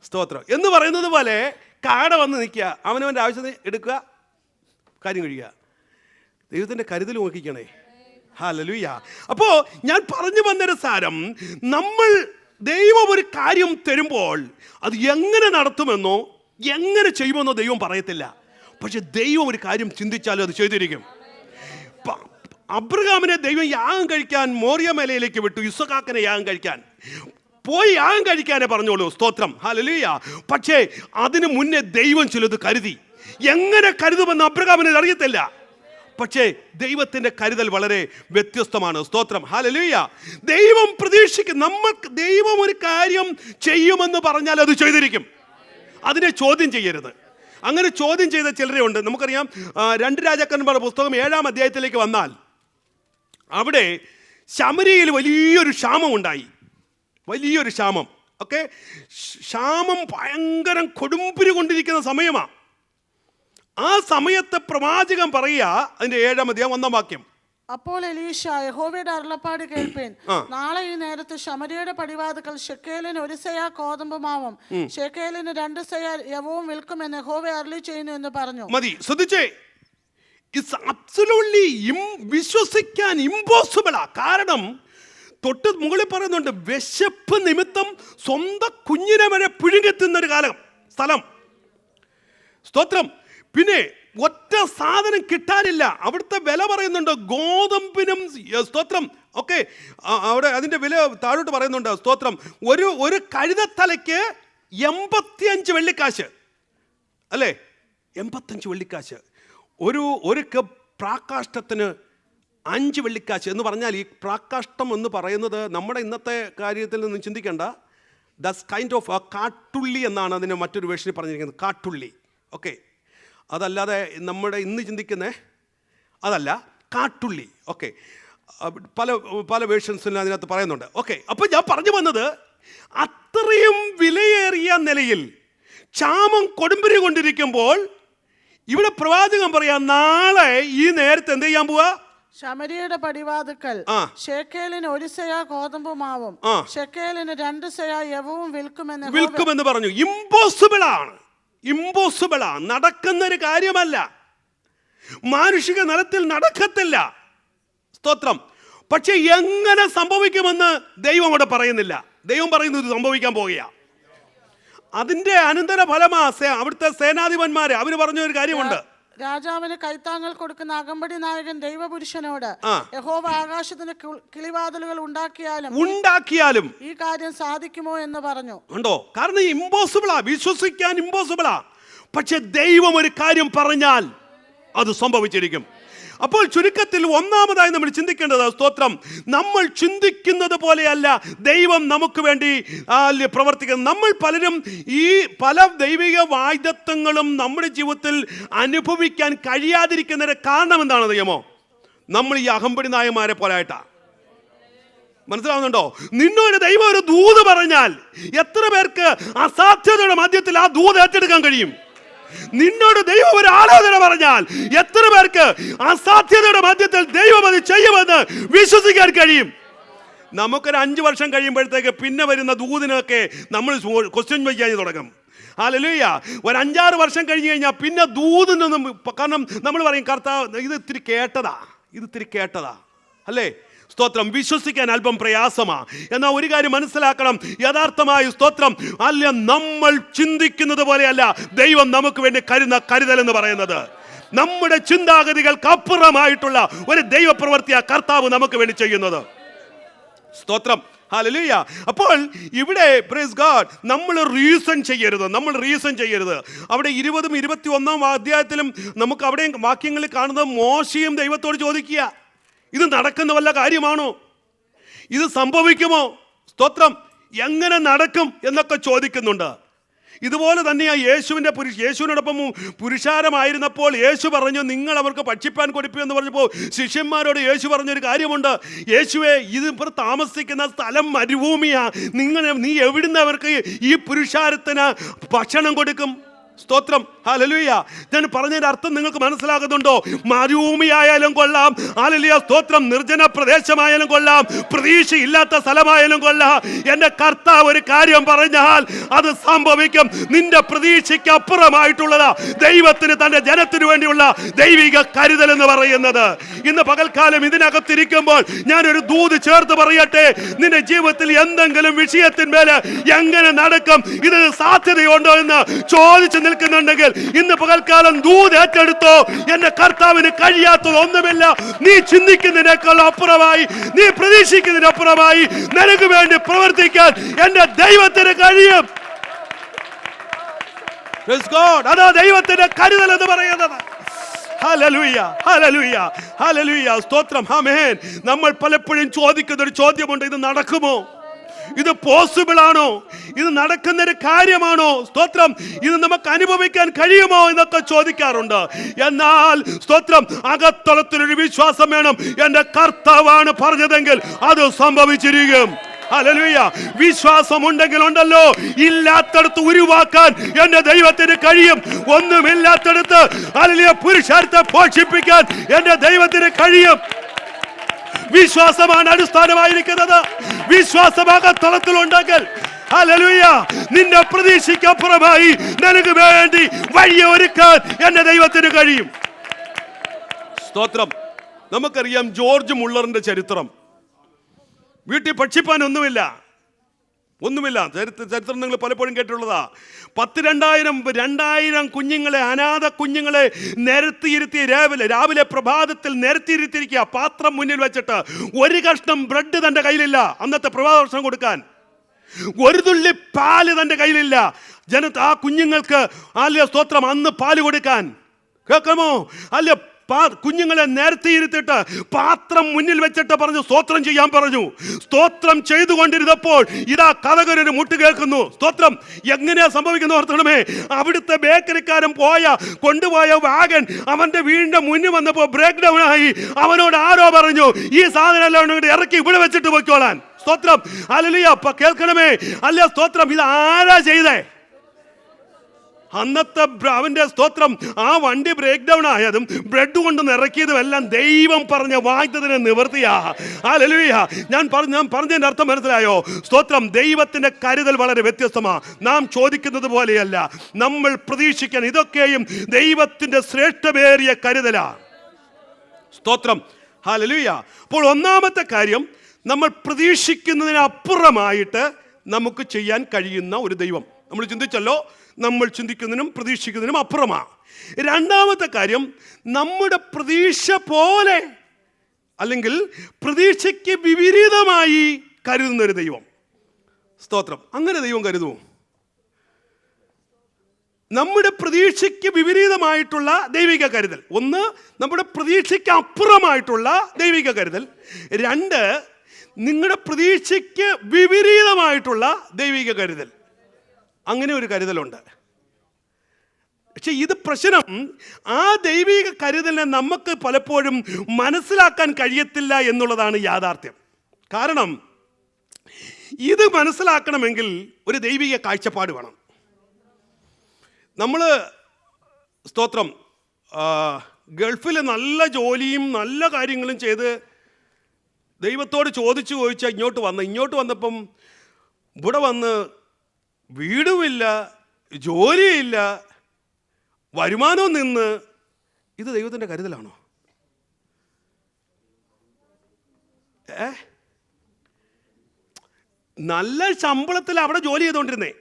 സ്തോത്രം എന്ന് പറയുന്നത് പോലെ കാട വന്ന് നിൽക്കുക, അവനവൻ്റെ ആവശ്യത്തിന് എടുക്കുക, കാര്യം കഴിയുക. ദൈവത്തിൻ്റെ കരുതൽ നോക്കിക്കണേ. ഹല്ലേലൂയ. അപ്പോൾ ഞാൻ പറഞ്ഞു വന്നൊരു സാരം, നമ്മൾ ദൈവം ഒരു കാര്യം തരുമ്പോൾ അത് എങ്ങനെ നടത്തുമെന്നോ എങ്ങനെ ചെയ്യുമെന്നോ ദൈവം പറയത്തില്ല. പക്ഷെ ദൈവം ഒരു കാര്യം ചിന്തിച്ചാലും അത് ചെയ്തിരിക്കും. അബ്രഹാമിനെ ദൈവം യാഗം കഴിക്കാൻ മോറിയ മലയിലേക്ക് വിട്ടു. ഇസഹാക്കിനെ യാഗം കഴിക്കാൻ പോയി യാഗം കഴിക്കാനേ പറഞ്ഞോളൂ. സ്തോത്രം. ഹല്ലേലൂയ. പക്ഷേ അതിനു മുന്നേ ദൈവം ചിലത് കരുതി. എങ്ങനെ കരുതുമെന്ന് അബ്രഹാമിനെ അറിയത്തില്ല. പക്ഷേ ദൈവത്തിൻ്റെ കരുതൽ വളരെ വ്യത്യസ്തമാണ്. സ്തോത്രം. ഹല്ലേലൂയ. ദൈവം പ്രതീക്ഷിക്കും. നമ്മൾക്ക് ദൈവം ഒരു കാര്യം ചെയ്യുമെന്ന് പറഞ്ഞാൽ അത് ചെയ്തിരിക്കും. അതിനെ ചോദ്യം ചെയ്യരുത്. അങ്ങനെ ചോദ്യം ചെയ്ത ചിലരെ ഉണ്ട്. നമുക്കറിയാം, 2 രാജാക്കന്മാരുടെ പുസ്തകം 7-ാം അധ്യായത്തിലേക്ക് വന്നാൽ അവിടെ ശമര്യയിൽ വലിയൊരു ക്ഷാമം ഉണ്ടായി. വലിയൊരു ക്ഷാമം. ഓക്കെ, ക്ഷാമം ഭയങ്കരം കൊടുമ്പിരി കൊണ്ടിരിക്കുന്ന സമയമാണ്. ആ സമയത്ത് പ്രവാചകൻ പറയുക, അതിന്റെ 7-ാം അധ്യായം 1-ാം വാക്യം. അപ്പോൾ എലീശ, യഹോവയുടെ അരുളപ്പാട് കേൾപ്പേൻ, നാളെ ഈ നേരത്ത് ശമര്യയുടെ പടിവാതിക്കൽ ശെക്കേലിന് 1 സെയാ ഗോതമ്പുമാവും ശെക്കേലിന് 2 സെയാ യവവും വിൽക്കുമെന്ന് യഹോവ അരുളി ചെയ്യുന്നു എന്ന് പറഞ്ഞു. മതി, ശ്രദ്ധിച്ചേ. ഇറ്റ്സ് അബ്സല്യൂട്ട്ലി വിശ്വസിക്കാൻ ഇമ്പോസിബിളാ. കാരണം തൊട്ട് മുകളിൽ പറയുന്നുണ്ട്, വിശപ്പ് നിമിത്തം സ്വന്തം കുഞ്ഞിനെ വരെ പുഴുങ്ങെത്തുന്ന ഒരു സ്ഥലം. സ്തോത്രം. പിന്നെ ഒറ്റ സാധനം കിട്ടാനില്ല. അവിടുത്തെ വില പറയുന്നുണ്ട് ഗോതമ്പിനും. സ്തോത്രം. ഓക്കെ, അവിടെ അതിൻ്റെ വില താഴോട്ട് പറയുന്നുണ്ട്. സ്തോത്രം. ഒരു കഴുതത്തലയ്ക്ക് 85 വെള്ളിക്കാശ് അല്ലേ? 85 വെള്ളിക്കാശ്. ഒരു കപ്പ് പ്രാക്കാഷ്ടത്തിന് 5 വെള്ളിക്കാശ് എന്ന് പറഞ്ഞാൽ, ഈ പ്രാക്കാഷ്ടം എന്ന് പറയുന്നത് നമ്മുടെ ഇന്നത്തെ കാര്യത്തിൽ നിന്ന് ചിന്തിക്കേണ്ട. ദസ് കൈൻഡ് ഓഫ് കാട്ടുള്ളി എന്നാണ് അതിന് മറ്റൊരു വേർഷനിൽ പറഞ്ഞിരിക്കുന്നത്. കാട്ടുള്ളി. ഓക്കെ, അതല്ലാതെ നമ്മുടെ ഇന്ന് ചിന്തിക്കുന്ന അതല്ല, കാട്ടുള്ളി. ഓക്കെ, പല വേർഷൻസിലും അതിനകത്ത് പറയുന്നുണ്ട്. ഓക്കെ, അപ്പോൾ ഞാൻ പറഞ്ഞു വന്നത്, അത്രയും വിലയേറിയ നിലയിൽ ക്ഷാമം കൊടുമ്പിരി കൊണ്ടിരിക്കുമ്പോൾ ഇവിടെ പ്രവാചകൻ പറയാം, നാളെ ഈ നേരത്തെ എന്ത് ചെയ്യാൻ പോവാ? ശമര്യയുടെ പടിവാതിക്കൽ ശെക്കേലിന് 1 സെയാ ഗോതമ്പുമാവും ശെക്കേലിന് 2 സെയാ യവവും വിൽക്കുമെന്ന് പറഞ്ഞു. ഇമ്പോസിബിളാ. നടക്കുന്നൊരു കാര്യമല്ല. മാനുഷിക നിലത്തിൽ നടക്കത്തില്ല. സ്തോത്രം. പക്ഷെ എങ്ങനെ സംഭവിക്കുമെന്ന് ദൈവം അവിടെ പറയുന്നില്ല. ദൈവം പറയുന്നത് ഇത് സംഭവിക്കാൻ പോകുക. അതിന്റെ അനന്തര ഫലമാ അവിടുത്തെ സേനാധിപന്മാര് അവര് പറഞ്ഞ ഒരു കാര്യമുണ്ട്. രാജാവിന് കൈത്താങ്ങൾ കൊടുക്കുന്ന അകമ്പടി നായകൻ ദൈവപുരുഷനോട്, യഹോവ ആകാശത്തിന് കിളിവാതിലുകൾ ഉണ്ടാക്കിയാലും ഈ കാര്യം സാധിക്കുമോ എന്ന് പറഞ്ഞു. ഉണ്ടോ? കാരണം ഇമ്പോസിബിളാ, വിശ്വസിക്കാൻ ഇമ്പോസിബിളാ. പക്ഷെ ദൈവം ഒരു കാര്യം പറഞ്ഞാൽ അത് സംഭവിച്ചിരിക്കും. അപ്പോൾ ചുരുക്കത്തിൽ ഒന്നാമതായി നമ്മൾ ചിന്തിക്കേണ്ടത്, സ്തോത്രം, നമ്മൾ ചിന്തിക്കുന്നത് പോലെയല്ല ദൈവം നമുക്ക് വേണ്ടി പ്രവർത്തിക്കുന്നത്. നമ്മൾ പലരും ഈ പല ദൈവിക വാഗ്ദത്തങ്ങളും നമ്മുടെ ജീവിതത്തിൽ അനുഭവിക്കാൻ കഴിയാതിരിക്കുന്നതിന് കാരണം എന്താണെന്ന് അറിയാമോ? നമ്മൾ ഈ അഹമ്പടി നായന്മാരെ പോലായിട്ടാ. മനസ്സിലാവുന്നുണ്ടോ? നിന്നോട് ദൈവം ഒരു ദൂത് പറഞ്ഞാൽ എത്ര പേർക്ക് അസാധ്യതയുടെ മധ്യത്തിൽ ആ ദൂത് ഏറ്റെടുക്കാൻ കഴിയും? നിന്നോട് ദൈവം ഒരു ആലോചന പറഞ്ഞാൽ എത്ര പേർക്ക് അസാധ്യതയുടെ മധ്യത്തിൽ ദൈവം അത് ചെയ്യുമെന്ന് വിശ്വസിക്കാൻ കഴിയും? നമുക്കൊരു 5 വർഷം കഴിയുമ്പോഴത്തേക്ക് പിന്നെ വരുന്ന ദൂതിനൊക്കെ നമ്മൾ ക്വസ്റ്റ്യൻ വയ്ക്കാൻ തുടങ്ങും. ഹല്ലേലൂയ. ഒരു 5-6 വർഷം കഴിഞ്ഞ് കഴിഞ്ഞാൽ പിന്നെ ദൂതിനൊന്നും, കാരണം നമ്മൾ പറയും, കർത്താവ് ഇത് ഇത്തിരി കേട്ടതാ അല്ലേ? സ്തോത്രം. വിശ്വസിക്കാൻ അല്പം പ്രയാസമാ. എന്നാൽ ഒരു കാര്യം മനസ്സിലാക്കണം, യഥാർത്ഥമായി സ്തോത്രം അല്ല, നമ്മൾ ചിന്തിക്കുന്നത് പോലെയല്ല ദൈവം നമുക്ക് വേണ്ടി കരുതൽ എന്ന് പറയുന്നത്. നമ്മുടെ ചിന്താഗതികൾക്ക് അപ്പുറമായിട്ടുള്ള ഒരു ദൈവപ്രവൃത്തിയാ കർത്താവ് നമുക്ക് വേണ്ടി ചെയ്യുന്നത്. സ്തോത്രം. ഹല്ലേലൂയ. അപ്പോൾ ഇവിടെ പ്രൈസ് ഗോഡ്, നമ്മൾ റീസൺ ചെയ്യരുത്. അവിടെ 20-ഉം 21-ാം അധ്യായത്തിലും നമുക്ക് അവിടെ വാക്യങ്ങളിൽ കാണുന്നത്, മോശയും ദൈവത്തോട് ചോദിക്കുക, ഇത് നടക്കുന്ന വല്ല കാര്യമാണോ? ഇത് സംഭവിക്കുമോ? സ്തോത്രം. എങ്ങനെ നടക്കും എന്നൊക്കെ ചോദിക്കുന്നുണ്ട്. ഇതുപോലെ തന്നെയാ യേശുവിനോടൊപ്പം പുരുഷാരമായിരുന്നപ്പോൾ യേശു പറഞ്ഞു, നിങ്ങൾ അവർക്ക് ഭക്ഷിപ്പാൻ കൊടുപ്പൂ എന്ന് പറഞ്ഞപ്പോൾ ശിഷ്യന്മാരോട് യേശു പറഞ്ഞൊരു കാര്യമുണ്ട്, യേശുവേ, ഇതിപ്പോൾ താമസിക്കുന്ന സ്ഥലം മരുഭൂമിയാ, നീ എവിടുന്ന് അവർക്ക് ഈ പുരുഷാരത്തിന് ഭക്ഷണം കൊടുക്കും? സ്തോത്രം, ഹല്ലേലൂയ. ഞാൻ പറഞ്ഞതിന്റെ അർത്ഥം നിങ്ങൾക്ക് മനസ്സിലാകുന്നുണ്ടോ? മരുഭൂമിയായാലും കൊള്ളാം, ഹല്ലേലൂയ, സ്തോത്രം, നിർജ്ജന പ്രദേശമായാലും കൊള്ളാം, പ്രതീക്ഷയില്ലാത്ത സ്ഥലമായാലും കൊള്ളാം, എൻ്റെ കർത്താവ് ഒരു കാര്യം പറഞ്ഞാൽ അത് സംഭവിക്കും. നിന്റെ പ്രതീക്ഷയ്ക്ക് അപ്പുറമായിട്ടുള്ളതാ ദൈവത്തിന് തന്റെ ജനത്തിന് വേണ്ടിയുള്ള ദൈവിക കരുതൽ എന്ന് പറയുന്നത്. ഇന്ന് പകൽക്കാലം ഇതിനകത്തിരിക്കുമ്പോൾ ഞാനൊരു ദൂത് ചേർത്ത് പറയട്ടെ, നിന്റെ ജീവിതത്തിൽ എന്തെങ്കിലും വിഷയത്തിന്മേല് എങ്ങനെ നടക്കും, ഇത് സാധ്യതയുണ്ടോ എന്ന് ചോദിച്ചു നിൽക്കുന്നുണ്ടെങ്കിൽ ഇന്ന് പകൽക്കാലം ദൂത് ഏറ്റെടുത്തോ. എന്റെ കർത്താവിന് കഴിയാത്തത് ഒന്നുമില്ല. നീ ചിന്തിക്കുന്നതിനേക്കാൾ അപ്പുറമായി, നീ പ്രതീക്ഷിക്കുന്നതിനപ്പുറമായി നിനക്ക് വേണ്ടി പ്രവർത്തിക്കാൻ എന്റെ ദൈവത്തിന് കഴിയും. അതാ ദൈവത്തിന്റെ കരുതൽ എന്ന് പറയുന്നത്. ഹല്ലേലൂയ, ഹല്ലേലൂയ, ഹല്ലേലൂയ, സ്തോത്രം, ആമേൻ. നമ്മൾ പലപ്പോഴും ചോദിക്കുന്ന ഒരു ചോദ്യമുണ്ട്, ഇത് നടക്കുമോ? ഇത് പോസിബിൾ ആണോ? ഇത് നടക്കുന്ന ഒരു കാര്യമാണോ? സ്തോത്രം, ഇത് നമുക്ക് അനുഭവിക്കാൻ കഴിയുമോ എന്നൊക്കെ ചോദിക്കാറുണ്ട്. എന്നാൽ സ്തോത്രം, അകത്തളത്തിലൊരു വിശ്വാസം വേണം. എന്റെ കർത്താവാണ് പറഞ്ഞതെങ്കിൽ അത് സംഭവിച്ചിരിക്കും. ഹല്ലേലൂയ. വിശ്വാസം ഉണ്ടെങ്കിൽ ഉണ്ടല്ലോ, ഇല്ലാത്തടത്ത് ഉരുവാക്കാൻ എന്റെ ദൈവത്തിന് കഴിയും. ഒന്നുമില്ലാത്തടത്ത് ഹല്ലേലൂയ പുരുഷാരത്തെ പോഷിപ്പിക്കാൻ എന്റെ ദൈവത്തിന് കഴിയും. വിശ്വാസമാണ് അടിസ്ഥാനമായിരിക്കുന്നത്. വിശ്വാസമാകത്തളത്തിലുണ്ടെങ്കിൽ ഹല്ലേലൂയ, നിന്റെ പ്രതീക്ഷയ്ക്കപ്പുറമായി നിനക്ക് വേണ്ടി വഴിയെ ഒരുക്കാൻ എന്റെ ദൈവത്തിന് കഴിയും. സ്തോത്രം. നമുക്കറിയാം ജോർജ് മുള്ളറിന്റെ ചരിത്രം. വീട്ടിൽ ഭക്ഷിപ്പാൻ ഒന്നുമില്ല. ചരിത്രം നിങ്ങൾ പലപ്പോഴും കേട്ടിട്ടുള്ളതാ. 2000 കുഞ്ഞുങ്ങളെ, അനാഥ കുഞ്ഞുങ്ങളെ നിരത്തിയിരുത്തി രാവിലെ പ്രഭാതത്തിൽ നിരത്തിയിരുത്തിയിരിക്കുക, പാത്രം മുന്നിൽ വെച്ചിട്ട്. ഒരു കഷ്ണം ബ്രെഡ് തന്റെ കയ്യിലില്ല അന്നത്തെ പ്രഭാത ഭക്ഷണം കൊടുക്കാൻ. ഒരു തുള്ളി പാല് തന്റെ കയ്യിലില്ല ആ കുഞ്ഞുങ്ങൾക്ക്. അല്ല സ്തോത്രം, അന്ന് പാല് കൊടുക്കാൻ. കേൾക്കാമോ? അല്ല, കുഞ്ഞുങ്ങളെ നേരത്തെ ഇരുത്തിട്ട് പാത്രം മുന്നിൽ വെച്ചിട്ട് പറഞ്ഞു സ്തോത്രം ചെയ്യാൻ പറഞ്ഞു. സ്തോത്രം ചെയ്തുകൊണ്ടിരുന്നപ്പോൾ ഇതാ കഥകൊരു മുട്ട് കേൾക്കുന്നു. സ്തോത്രം എങ്ങനെയാ സംഭവിക്കുന്ന ഓർത്തണമേ? അവിടുത്തെ ബേക്കറിക്കാരൻ കൊണ്ടുപോയ വാഗൻ അവന്റെ വീടിന്റെ മുന്നിൽ വന്നപ്പോൾ ബ്രേക്ക് ഡൗൺ ആയി. അവനോട് ആരോ പറഞ്ഞു, ഈ സാധനം എല്ലാം ഇറക്കി ഇവിടെ വെച്ചിട്ട് പോയിക്കോളാൻ. സ്തോത്രം, ഹല്ലേലൂയ. കേൾക്കണമേ, അല്ല സ്തോത്രം, ഇത് ആരാ ചെയ്തേ? അന്നത്തെ അവന്റെ സ്തോത്രം, ആ വണ്ടി ബ്രേക്ക് ഡൗൺ ആയതും ബ്രെഡ് കൊണ്ട് നിറക്കിയതും എല്ലാം ദൈവം പറഞ്ഞ വാഗ്ദത്തത്തിന് നിവർത്തിയാ. ഹല്ലേലൂയ. ഞാൻ പറഞ്ഞതിന്റെ അർത്ഥം മനസ്സിലായോ? സ്തോത്രം, ദൈവത്തിന്റെ കരുതൽ വളരെ വ്യത്യസ്തമാണ്. നാം ചോദിക്കുന്നത് പോലെയല്ല, നമ്മൾ പ്രതീക്ഷിക്കാൻ. ഇതൊക്കെയും ദൈവത്തിന്റെ ശ്രേഷ്ഠമേറിയ കരുതലാ. സ്തോത്രം, ഹല്ലേലൂയ. അപ്പോൾ ഒന്നാമത്തെ കാര്യം, നമ്മൾ പ്രതീക്ഷിക്കുന്നതിനപ്പുറമായിട്ട് നമുക്ക് ചെയ്യാൻ കഴിയുന്ന ഒരു ദൈവം. നമ്മൾ ചിന്തിച്ചല്ലോ, നമ്മൾ ചിന്തിക്കുന്നതിനും പ്രതീക്ഷിക്കുന്നതിനും അപ്പുറമാണ്. രണ്ടാമത്തെ കാര്യം, നമ്മുടെ പ്രതീക്ഷ പോലെ അല്ലെങ്കിൽ പ്രതീക്ഷയ്ക്ക് വിപരീതമായി കരുതുന്ന ഒരു ദൈവം. സ്തോത്രം. അങ്ങനെ ദൈവം കരുതുമോ? നമ്മുടെ പ്രതീക്ഷയ്ക്ക് വിപരീതമായിട്ടുള്ള ദൈവിക കരുതൽ. ഒന്ന്, നമ്മുടെ പ്രതീക്ഷയ്ക്ക് അപ്പുറമായിട്ടുള്ള ദൈവിക കരുതൽ. രണ്ട്, നിങ്ങളുടെ പ്രതീക്ഷയ്ക്ക് വിപരീതമായിട്ടുള്ള ദൈവിക കരുതൽ. അങ്ങനെ ഒരു കരുതലുണ്ട്. പക്ഷെ ഇത് പ്രശ്നം, ആ ദൈവിക കരുതലിനെ നമുക്ക് പലപ്പോഴും മനസ്സിലാക്കാൻ കഴിയത്തില്ല എന്നുള്ളതാണ് യാഥാർത്ഥ്യം. കാരണം ഇത് മനസ്സിലാക്കണമെങ്കിൽ ഒരു ദൈവിക കാഴ്ചപ്പാട് വേണം. നമ്മൾ സ്തോത്രം ഗൾഫിൽ നല്ല ജോലിയും നല്ല കാര്യങ്ങളും ചെയ്ത് ദൈവത്തോട് ചോദിച്ചാൽ ഇങ്ങോട്ട് വന്നപ്പം ഇവിടെ വന്ന് വീടുമില്ല, ജോലിയില്ല, വരുമാനവും നിന്ന്. ഇത് ദൈവത്തിൻ്റെ കരുതലാണോ? നല്ല ശമ്പളത്തിൽ അവിടെ ജോലി ചെയ്തുകൊണ്ടിരുന്നേ.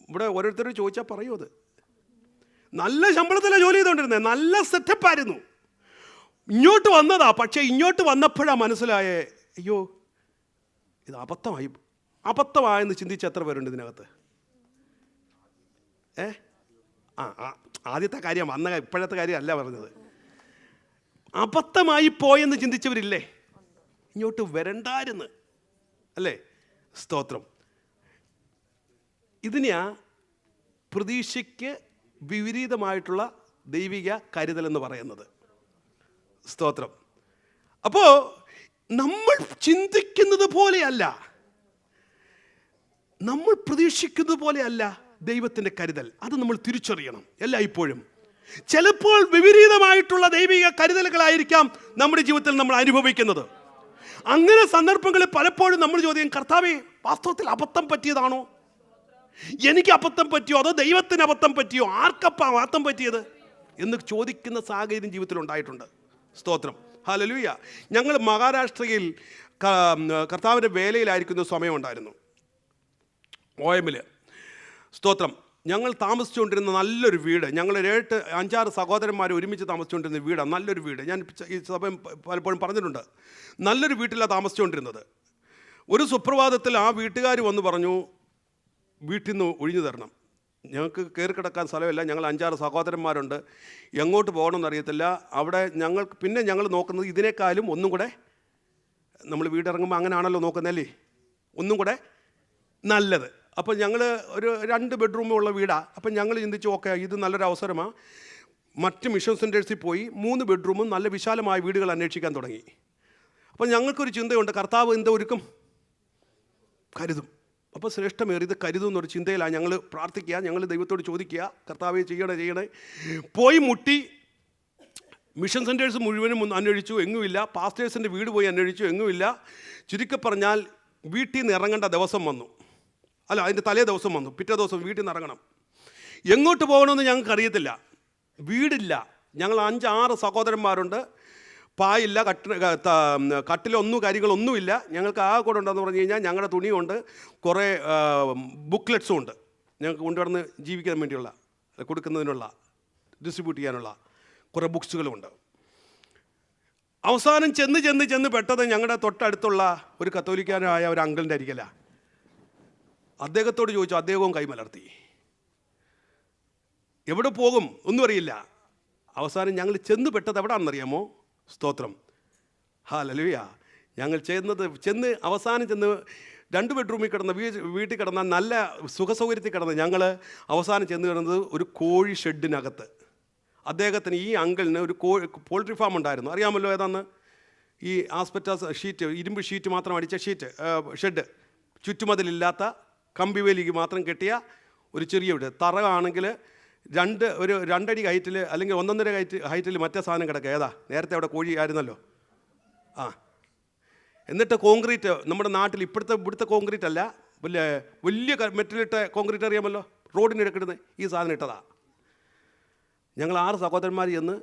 ഇവിടെ ഓരോരുത്തർ ചോദിച്ചാൽ പറയൂ, അത് നല്ല ശമ്പളത്തിലാണ് ജോലി ചെയ്തുകൊണ്ടിരുന്നേ, നല്ല സെറ്റപ്പായിരുന്നു. ഇങ്ങോട്ട് വന്നതാ. പക്ഷെ ഇങ്ങോട്ട് വന്നപ്പോഴാണ് മനസ്സിലായേ, അയ്യോ ഇത് അബദ്ധമായെന്ന് ചിന്തിച്ച് എത്ര പേരുണ്ട് ഇതിനകത്ത്? ആദ്യത്തെ കാര്യം ഇപ്പോഴത്തെ കാര്യം അല്ല പറഞ്ഞത്. അബദ്ധമായി പോയെന്ന് ചിന്തിച്ചവരില്ലേ? ഇങ്ങോട്ട് വരണ്ടായിരുന്നു, അല്ലേ? സ്തോത്രം. ഇതിനെയാ പ്രതീക്ഷയ്ക്ക് വിപരീതമായിട്ടുള്ള ദൈവിക കരുതൽ എന്ന് പറയുന്നത്. സ്തോത്രം. അപ്പോൾ നമ്മൾ ചിന്തിക്കുന്നത് പോലെയല്ല, നമ്മൾ പ്രതീക്ഷിക്കുന്നത് പോലെയല്ല ദൈവത്തിൻ്റെ കരുതൽ. അത് നമ്മൾ തിരിച്ചറിയണം എല്ലായ്പ്പോഴും. ചിലപ്പോൾ വിപരീതമായിട്ടുള്ള ദൈവിക കരുതലുകളായിരിക്കാം നമ്മുടെ ജീവിതത്തിൽ നമ്മൾ അനുഭവിക്കുന്നത്. അങ്ങനെ സന്ദർഭങ്ങളിൽ പലപ്പോഴും നമ്മൾ ചോദിക്കും, കർത്താവേ, വാസ്തവത്തിൽ അബദ്ധം പറ്റിയതാണോ? എനിക്ക് അബദ്ധം പറ്റിയോ അതോ ദൈവത്തിന് അബദ്ധം പറ്റിയോ? ആർക്കപ്പാ അബദ്ധം പറ്റിയത് എന്ന് ചോദിക്കുന്ന സാഹചര്യം ജീവിതത്തിൽ ഉണ്ടായിട്ടുണ്ട്. സ്തോത്രം. ഹല്ലേലൂയ. ഞങ്ങൾ മഹാരാഷ്ട്രയിൽ കർത്താവിൻ്റെ വേലയിലായിരിക്കുന്ന സമയമുണ്ടായിരുന്നു, OM-ൽ. സ്തോത്രം. ഞങ്ങൾ താമസിച്ചുകൊണ്ടിരുന്ന നല്ലൊരു വീട്, ഞങ്ങൾ 5-6 സഹോദരന്മാർ ഒരുമിച്ച് താമസിച്ചുകൊണ്ടിരുന്ന വീടാണ്. നല്ലൊരു വീട്. ഞാൻ ഈ സമയം പലപ്പോഴും പറഞ്ഞിട്ടുണ്ട്. നല്ലൊരു വീട്ടിലാണ് താമസിച്ചുകൊണ്ടിരുന്നത്. ഒരു സുപ്രഭാതത്തിൽ ആ വീട്ടുകാർ വന്ന് പറഞ്ഞു, വീട്ടിൽ നിന്ന് ഒഴിഞ്ഞു തരണം, ഞങ്ങൾക്ക് കയറി കിടക്കാൻ സ്ഥലമില്ല, ഞങ്ങൾ 5-6 സഹോദരന്മാരുണ്ട്, എങ്ങോട്ട് പോകണമെന്ന് അറിയത്തില്ല. അവിടെ ഞങ്ങൾ നോക്കുന്നത് ഇതിനേക്കാളും ഒന്നും കൂടെ, നമ്മൾ വീടിറങ്ങുമ്പോൾ അങ്ങനെയാണല്ലോ നോക്കുന്നല്ലേ, ഒന്നും കൂടെ നല്ലത്. അപ്പം ഞങ്ങൾ ഒരു 2 ബെഡ്റൂമുള്ള വീടാണ്. അപ്പം ഞങ്ങൾ ചിന്തിച്ചു, ഓക്കെ, ഇത് നല്ലൊരു അവസരമാണ്. മറ്റ് മിഷൻ സെൻറ്റേഴ്സിൽ പോയി 3 ബെഡ്റൂമും നല്ല വിശാലമായ വീടുകൾ അന്വേഷിക്കാൻ തുടങ്ങി. അപ്പം ഞങ്ങൾക്കൊരു ചിന്തയുണ്ട്, കർത്താവ് എന്താ ഒരുക്കും, കരുതും. അപ്പോൾ ശ്രേഷ്ഠമേറിയത് കരുതും എന്നൊരു ചിന്തയിലാണ് ഞങ്ങൾ പ്രാർത്ഥിക്കുക, ഞങ്ങൾ ദൈവത്തോട് ചോദിക്കുക, കർത്താവെ ചെയ്യണേ. പോയി മുട്ടി മിഷൻ സെൻറ്റേഴ്സ് മുഴുവനും അന്വേഷിച്ചു, എങ്ങുമില്ല. പാസ്റ്റേഴ്സിൻ്റെ വീട് പോയി അന്വേഷിച്ചു, എങ്ങുമില്ല. ചുരുക്കി പറഞ്ഞാൽ വീട്ടിൽ നിന്ന് ഇറങ്ങേണ്ട ദിവസം വന്നു, അല്ല അതിൻ്റെ തലേ ദിവസം വന്നു. പിറ്റേ ദിവസം വീട്ടിൽ നിന്ന് ഇറങ്ങണം. എങ്ങോട്ട് പോകണമെന്ന് ഞങ്ങൾക്ക് അറിയത്തില്ല, വീടില്ല. ഞങ്ങൾ 5-6 സഹോദരന്മാരുണ്ട്, പായില്ല, കട്ടിലൊന്നും കാര്യങ്ങളൊന്നുമില്ല. ഞങ്ങൾക്ക് ആ കൂടെ ഉണ്ടെന്ന് പറഞ്ഞു കഴിഞ്ഞാൽ ഞങ്ങളുടെ തുണിയുണ്ട്, കുറേ ബുക്ക്ലെറ്റ്സും ഉണ്ട്, ഞങ്ങൾക്ക് കൊണ്ടുവന്ന് ജീവിക്കാൻ വേണ്ടിയുള്ള, കൊടുക്കുന്നതിനുള്ള, ഡിസ്ട്രിബ്യൂട്ട് ചെയ്യാനുള്ള കുറേ ബുക്സുകളുമുണ്ട്. അവസാനം ചെന്ന് പെട്ടത് ഞങ്ങളുടെ തൊട്ടടുത്തുള്ള ഒരു കത്തോലിക്കാനായ ഒരു അങ്കിളിൻ്റെ അരികല. അദ്ദേഹത്തോട് ചോദിച്ചു, അദ്ദേഹവും കൈമലർത്തി. എവിടെ പോകും ഒന്നും അറിയില്ല. അവസാനം ഞങ്ങൾ ചെന്ന് പെട്ടത് എവിടെയാണെന്നറിയാമോ? സ്തോത്രം. ഹല്ലേലൂയ. ഞങ്ങൾ അവസാനം ചെന്ന് 2 ബെഡ്റൂമിൽ കിടന്ന വീട്ടിൽ കിടന്ന നല്ല സുഖസൗകര്യത്തിൽ കിടന്ന് ഞങ്ങൾ അവസാനം ചെന്ന് കിടന്നത് ഒരു കോഴി ഷെഡിനകത്ത്. അദ്ദേഹത്തിന്, ഈ അങ്കിളിന് ഒരു പോൾട്രി ഫാം ഉണ്ടായിരുന്നു, അറിയാമല്ലോ ഏതാന്ന്. ഈ ആസ്പെറ്റാസ് ഷീറ്റ്, ഇരുമ്പ് ഷീറ്റ് മാത്രം അടിച്ച ഷെഡ്, ചുറ്റുമതിലില്ലാത്ത കമ്പിവേലിക്ക് മാത്രം കെട്ടിയ ഒരു ചെറിയ വീട്. തറ ആണെങ്കിൽ 2 അടി ഹൈറ്റിൽ അല്ലെങ്കിൽ 1.5 ഹൈറ്റിൽ മറ്റേ സാധനം കിടക്കുക. ഏതാ? നേരത്തെ അവിടെ കോഴി ആയിരുന്നല്ലോ. എന്നിട്ട് കോൺക്രീറ്റ്, നമ്മുടെ നാട്ടിൽ ഇവിടുത്തെ കോൺക്രീറ്റ് അല്ല, വലിയ മെറ്റലിട്ട കോൺക്രീറ്റ് അറിയാമല്ലോ, റോഡിനിടക്കിടുന്നത്, ഈ സാധനം ഇട്ടതാ. ഞങ്ങൾ 6 സഹോദരന്മാർ ചെന്ന്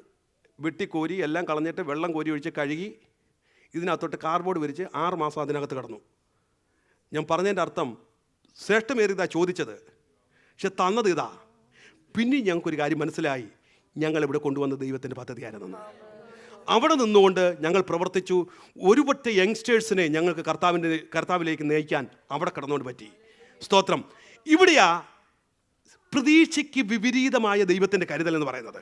വെട്ടിക്കോരി എല്ലാം കളഞ്ഞിട്ട് വെള്ളം കോരി ഒഴിച്ച് കഴുകി ഇതിനകത്തോട്ട് കാർബോർഡ് വിരിച്ച് 6 മാസം അതിനകത്ത് കിടന്നു. ഞാൻ പറഞ്ഞതിൻ്റെ അർത്ഥം, ശ്രേഷ്ഠമേറിയതാ ചോദിച്ചത്, പക്ഷെ തന്നത് ഇതാ. പിന്നെ ഞങ്ങൾക്കൊരു കാര്യം മനസ്സിലായി, ഞങ്ങളിവിടെ കൊണ്ടുവന്ന ദൈവത്തിൻ്റെ പദ്ധതിയായിരുന്നു. അവിടെ നിന്നുകൊണ്ട് ഞങ്ങൾ പ്രവർത്തിച്ചു. ഒരുപറ്റ യങ്സ്റ്റേഴ്സിനെ ഞങ്ങൾക്ക് കർത്താവിലേക്ക് നയിക്കാൻ അവിടെ കടന്നുകൊണ്ട് പറ്റി. സ്തോത്രം. ഇവിടെയാ പ്രതീക്ഷയ്ക്ക് വിപരീതമായ ദൈവത്തിൻ്റെ കരുതൽ എന്ന് പറയുന്നത്.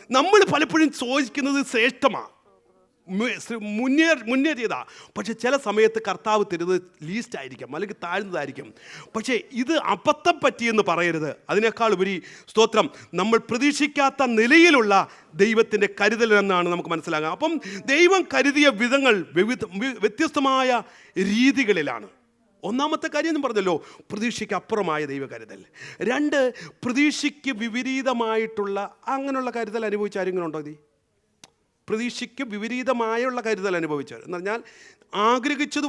നമ്മൾ പലപ്പോഴും ചോദിക്കുന്നത് ശ്രേഷ്ഠമാണ്, മുന്നേറിയതാ, പക്ഷെ ചില സമയത്ത് കർത്താവ് തരുന്നത് ലീസ്റ്റ് ആയിരിക്കും, അല്ലെങ്കിൽ താഴ്ന്നതായിരിക്കും. പക്ഷേ ഇത് അബദ്ധം പറ്റിയെന്ന് പറയരുത്. അതിനേക്കാൾ ഉപരി, സ്തോത്രം, നമ്മൾ പ്രതീക്ഷിക്കാത്ത നിലയിലുള്ള ദൈവത്തിൻ്റെ കരുതൽ എന്നാണ് നമുക്ക് മനസ്സിലാകുക. അപ്പം ദൈവം കരുതിയ വിധങ്ങൾ വ്യത്യസ്തമായ രീതികളിലാണ്. ഒന്നാമത്തെ കാര്യം എന്ന് പറഞ്ഞല്ലോ, പ്രതീക്ഷയ്ക്ക് അപ്പുറമായ ദൈവ കരുതൽ. 2, പ്രതീക്ഷയ്ക്ക് വിപരീതമായിട്ടുള്ള അങ്ങനെയുള്ള കരുതൽ അനുഭവിച്ച ആരെങ്കിലും ഉണ്ടോ? പ്രതീക്ഷയ്ക്ക് വിപരീതമായുള്ള കരുതൽ അനുഭവിച്ചത് എന്ന് പറഞ്ഞാൽ ആഗ്രഹിച്ചത്